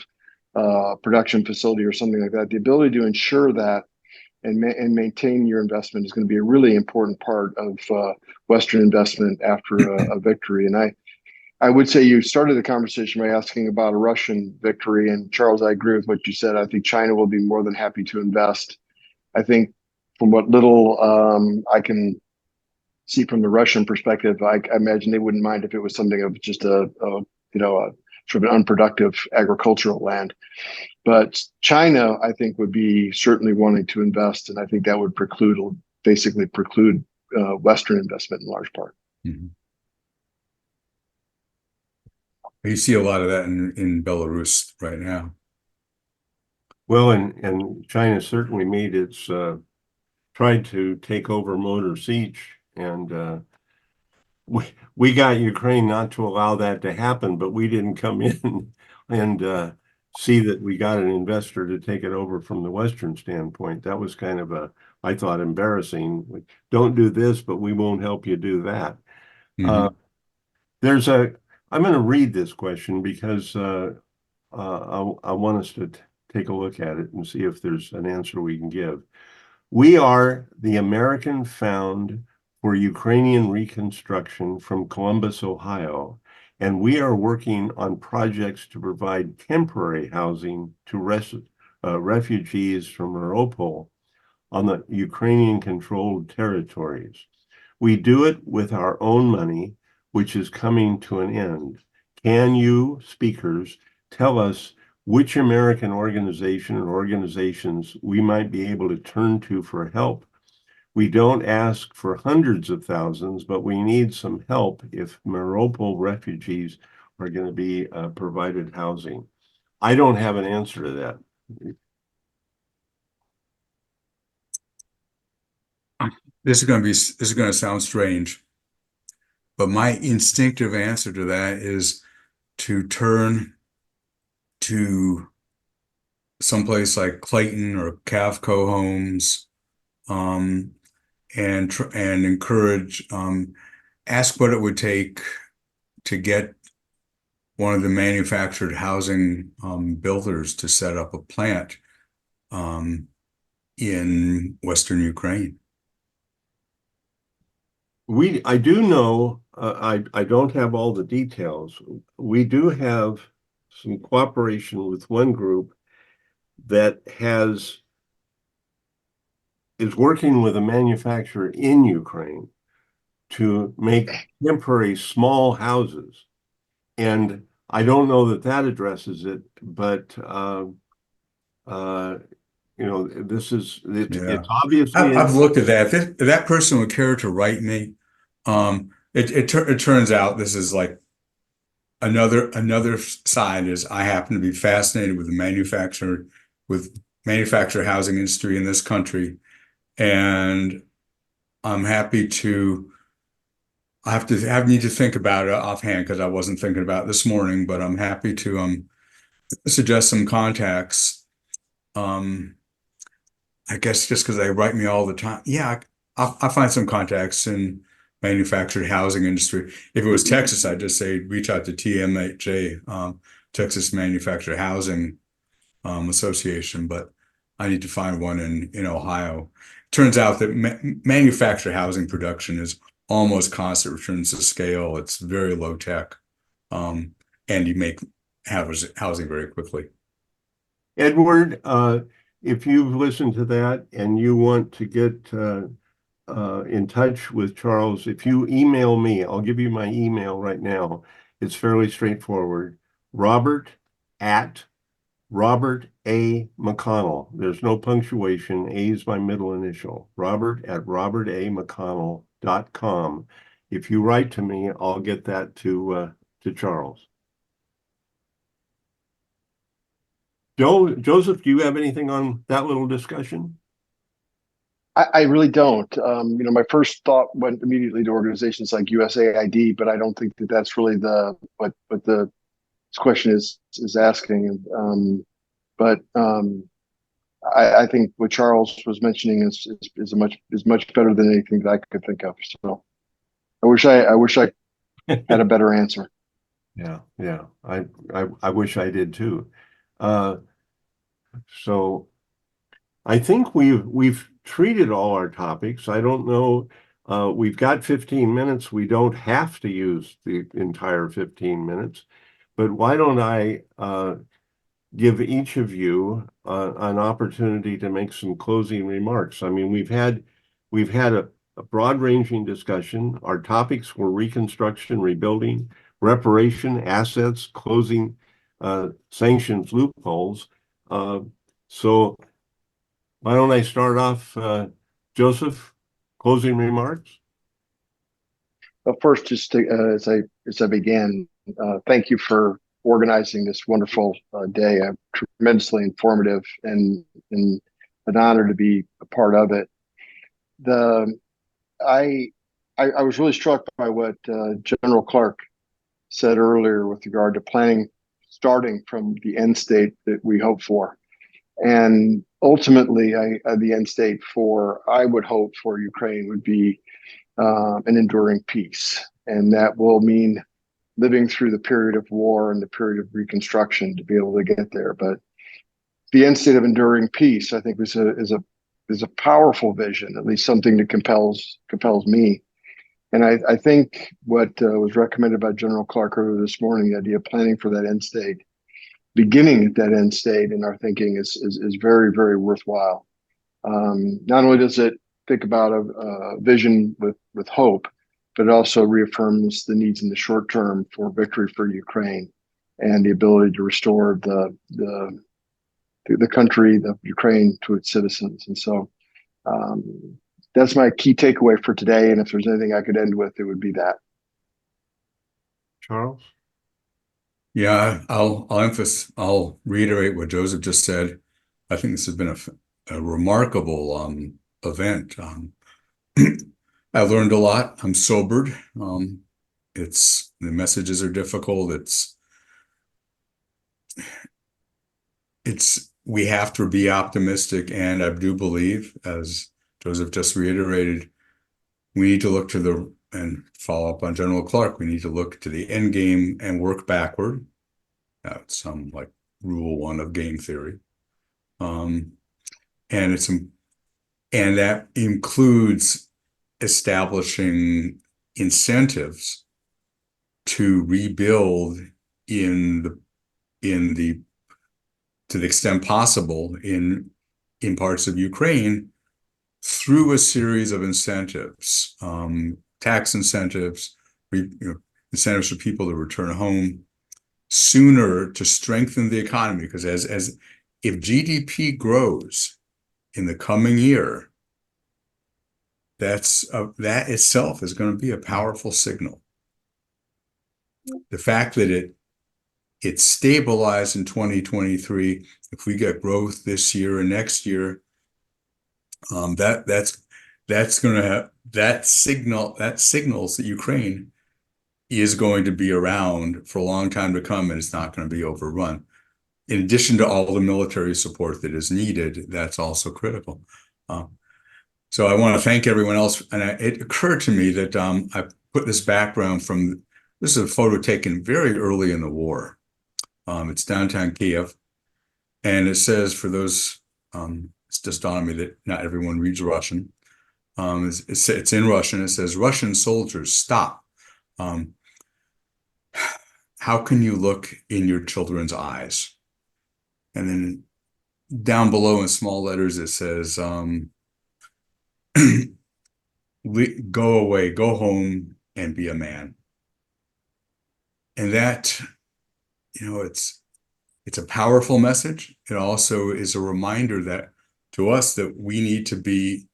production facility or something like that. The ability to insure that and maintain your investment is going to be a really important part of Western investment after a victory. And I would say you started the conversation by asking about a Russian victory. And Charles, I agree with what you said. I think China will be more than happy to invest. I think from what little I can see from the Russian perspective, I imagine they wouldn't mind if it was something of just a sort of an unproductive agricultural land. But China, I think, would be certainly wanting to invest, and I think that would basically preclude Western investment in large part. Mhm. You see a lot of that in Belarus right now. Well, and China certainly made its tried to take over Motor Siege, and we got Ukraine not to allow that to happen, but we didn't come in and see that we got an investor to take it over from the Western standpoint. That was kind of I thought, embarrassing. Don't do this, but we won't help you do that. Mhm. I'm going to read this question because I want us to take a look at it and see if there's an answer we can give. We are the American Found for Ukrainian Reconstruction from Columbus, Ohio, and we are working on projects to provide temporary housing to refugees from Mariupol on the Ukrainian-controlled territories. We do it with our own money, which is coming to an end. Can you, speakers, tell us which American organization or organizations we might be able to turn to for help? We don't ask for hundreds of thousands, but we need some help if Mariupol refugees are going to be provided housing. I don't have an answer to that. This is going to sound strange, but my instinctive answer to that is to turn to someplace like Clayton or Cavco Homes, and encourage, ask what it would take to get one of the manufactured housing builders to set up a plant in Western Ukraine. I do know, I don't have all the details. We do have some cooperation with one group that is working with a manufacturer in Ukraine to make temporary small houses. And I don't know that addresses it, but this is it's obviously I've looked at that. If that person would care to write me, it turns out this is like another side is I happen to be fascinated with the manufactured housing industry in this country, and I'm happy to. I need to think about it offhand because I wasn't thinking about it this morning, but I'm happy to suggest some contacts. I guess just because they write me all the time. Yeah, I'll find some contacts in manufactured housing industry. If it was Texas, I'd just say reach out to TMHA, Texas Manufactured Housing Association, but I need to find one in Ohio. Turns out that manufactured housing production is almost constant returns to scale. It's very low tech, and you make housing very quickly. Edward, if you've listened to that and you want to get in touch with Charles, if you email me, I'll give you my email right now. It's fairly straightforward. Robert at Robert A. McConnell. There's no punctuation. A is my middle initial. Robert at robertamcconnell.com. If you write to me, I'll get that to Charles. Joseph, do you have anything on that little discussion? I really don't. My first thought went immediately to organizations like USAID, but I don't think that that's really what the question is asking. I think what Charles was mentioning is much better than anything that I could think of. So I wish I had a better answer. Yeah. I wish I did too. So I think we've treated all our topics. I don't know. We've got 15 minutes. We don't have to use the entire 15 minutes, but why don't I give each of you an opportunity to make some closing remarks? I mean, we've had a broad-ranging discussion. Our topics were reconstruction, rebuilding, reparation, assets, closing, sanctions, loopholes. So why don't I start off, Joseph, closing remarks? Well, first, just as I began, thank you for organizing this wonderful day. Tremendously informative and an honor to be a part of it. I was really struck by what General Clark said earlier with regard to planning, starting from the end state that we hope for. And ultimately, the end state I would hope for Ukraine would be an enduring peace. And that will mean living through the period of war and the period of reconstruction to be able to get there. But the end state of enduring peace, I think, is a powerful vision, at least something that compels me. And I think what was recommended by General Clark earlier this morning, the idea of planning for that end state, beginning at that end state in our thinking is very, very worthwhile. Not only does it think about a vision with hope, but it also reaffirms the needs in the short term for victory for Ukraine and the ability to restore the country, the Ukraine, to its citizens. And so that's my key takeaway for today. And if there's anything I could end with, it would be that. Charles? Yeah, I'll reiterate what Joseph just said. I think this has been a remarkable event. I learned a lot. I'm sobered. The messages are difficult. We have to be optimistic, and I do believe, as Joseph just reiterated, we need to look and follow up on General Clark. We need to look to the end game and work backward. That's some like rule 1 of game theory. And that includes establishing incentives to rebuild in the to the extent possible in parts of Ukraine through a series of incentives, tax incentives, incentives for people to return home sooner to strengthen the economy. Because as if GDP grows in the coming year, that itself is going to be a powerful signal. The fact that it stabilized in 2023, if we get growth this year and next year, that's going to have that signals that Ukraine is going to be around for a long time to come, and it's not going to be overrun. In addition to all the military support that is needed, that's also critical. So I want to thank everyone else. And it occurred to me that I put this background this is a photo taken very early in the war. It's downtown Kiev. And it says, for those, it's just dawned on me that not everyone reads Russian. It's in Russian. It says, "Russian soldiers, stop. How can you look in your children's eyes?" And then down below in small letters, it says, "Go away, go home and be a man." And that, it's a powerful message. It also is a reminder that to us that we need to be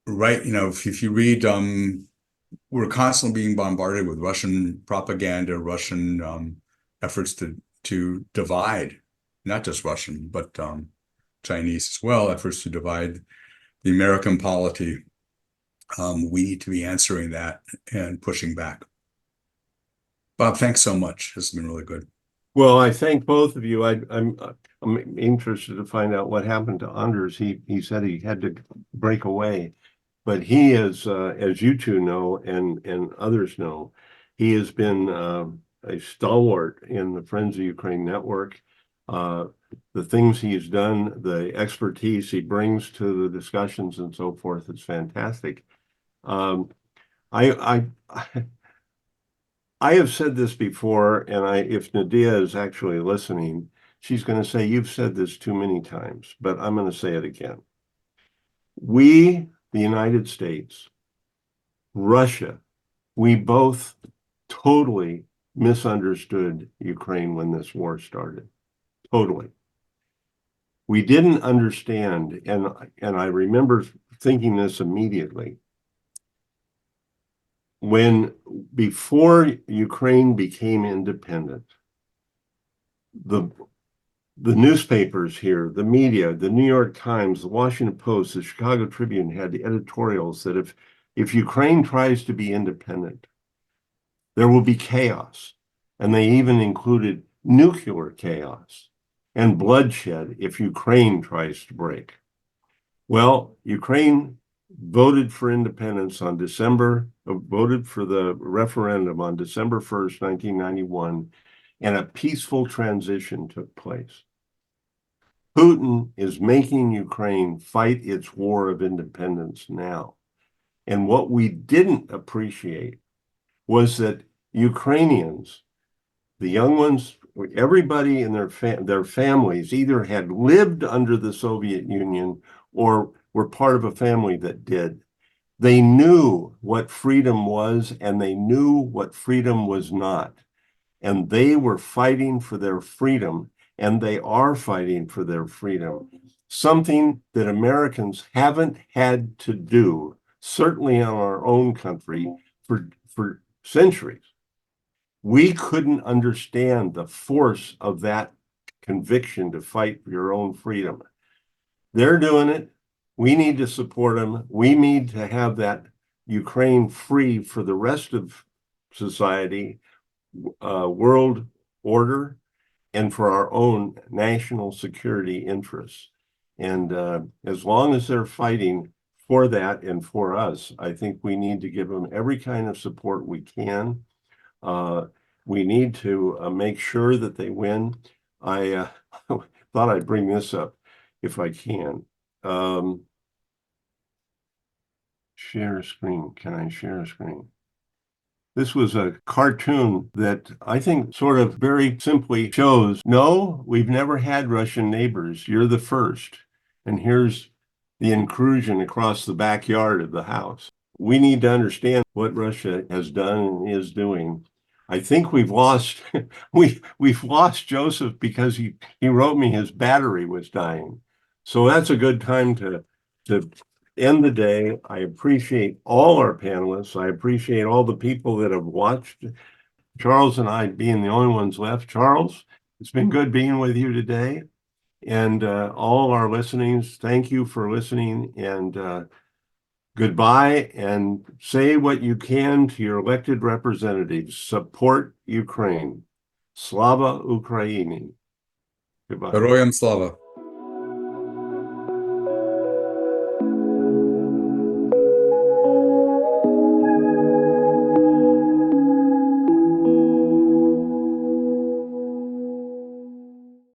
right. If you read, we're constantly being bombarded with Russian propaganda, Russian efforts to divide, not just Russian, but Chinese as well, efforts to divide the American polity. We need to be answering that and pushing back. Bob, thanks so much. This has been really good. Well, I thank both of you. I'm interested to find out what happened to Anders. He said he had to break away, but he is, as you two know, and others know, he has been a stalwart in the Friends of Ukraine network. The things he's done, the expertise he brings to the discussions and so forth is fantastic. I have said this before, and if Nadia is actually listening, she's going to say, "You've said this too many times," but I'm going to say it again. We, the United States, Russia, we both totally misunderstood Ukraine when this war started. Totally. We didn't understand, and I remember thinking this immediately. Before Ukraine became independent, the newspapers here, the media, the New York Times, the Washington Post, the Chicago Tribune had editorials that if Ukraine tries to be independent, there will be chaos. And they even included nuclear chaos and bloodshed if Ukraine tries to break. Well, Ukraine voted for independence voted for the referendum on December 1st, 1991, and a peaceful transition took place. Putin is making Ukraine fight its war of independence now. And what we didn't appreciate was that Ukrainians, the young ones, everybody in their families either had lived under the Soviet Union or were part of a family that did. They knew what freedom was, and they knew what freedom was not. And they were fighting for their freedom, and they are fighting for their freedom. Something that Americans haven't had to do, certainly in our own country, for centuries. We couldn't understand the force of that conviction to fight for your own freedom. They're doing it. We need to support them. We need to have that Ukraine free for the rest of society, world order, and for our own national security interests. And as long as they're fighting for that and for us, I think we need to give them every kind of support we can. We need to make sure that they win. I thought I'd bring this up if I can. Share screen. Can I share a screen? This was a cartoon that I think sort of very simply shows, no, we've never had Russian neighbors. You're the first. And here's the intrusion across the backyard of the house. We need to understand what Russia has done and is doing. I think we've lost we've lost Joseph because he wrote me his battery was dying. So that's a good time to end the day. I appreciate all our panelists. I appreciate all the people that have watched. Charles and I being the only ones left. Charles, it's been good being with you today. And all our listenings, thank you for listening, and goodbye, and say what you can to your elected representatives. Support Ukraine. Slava Ukraini. Goodbye. Героям слава.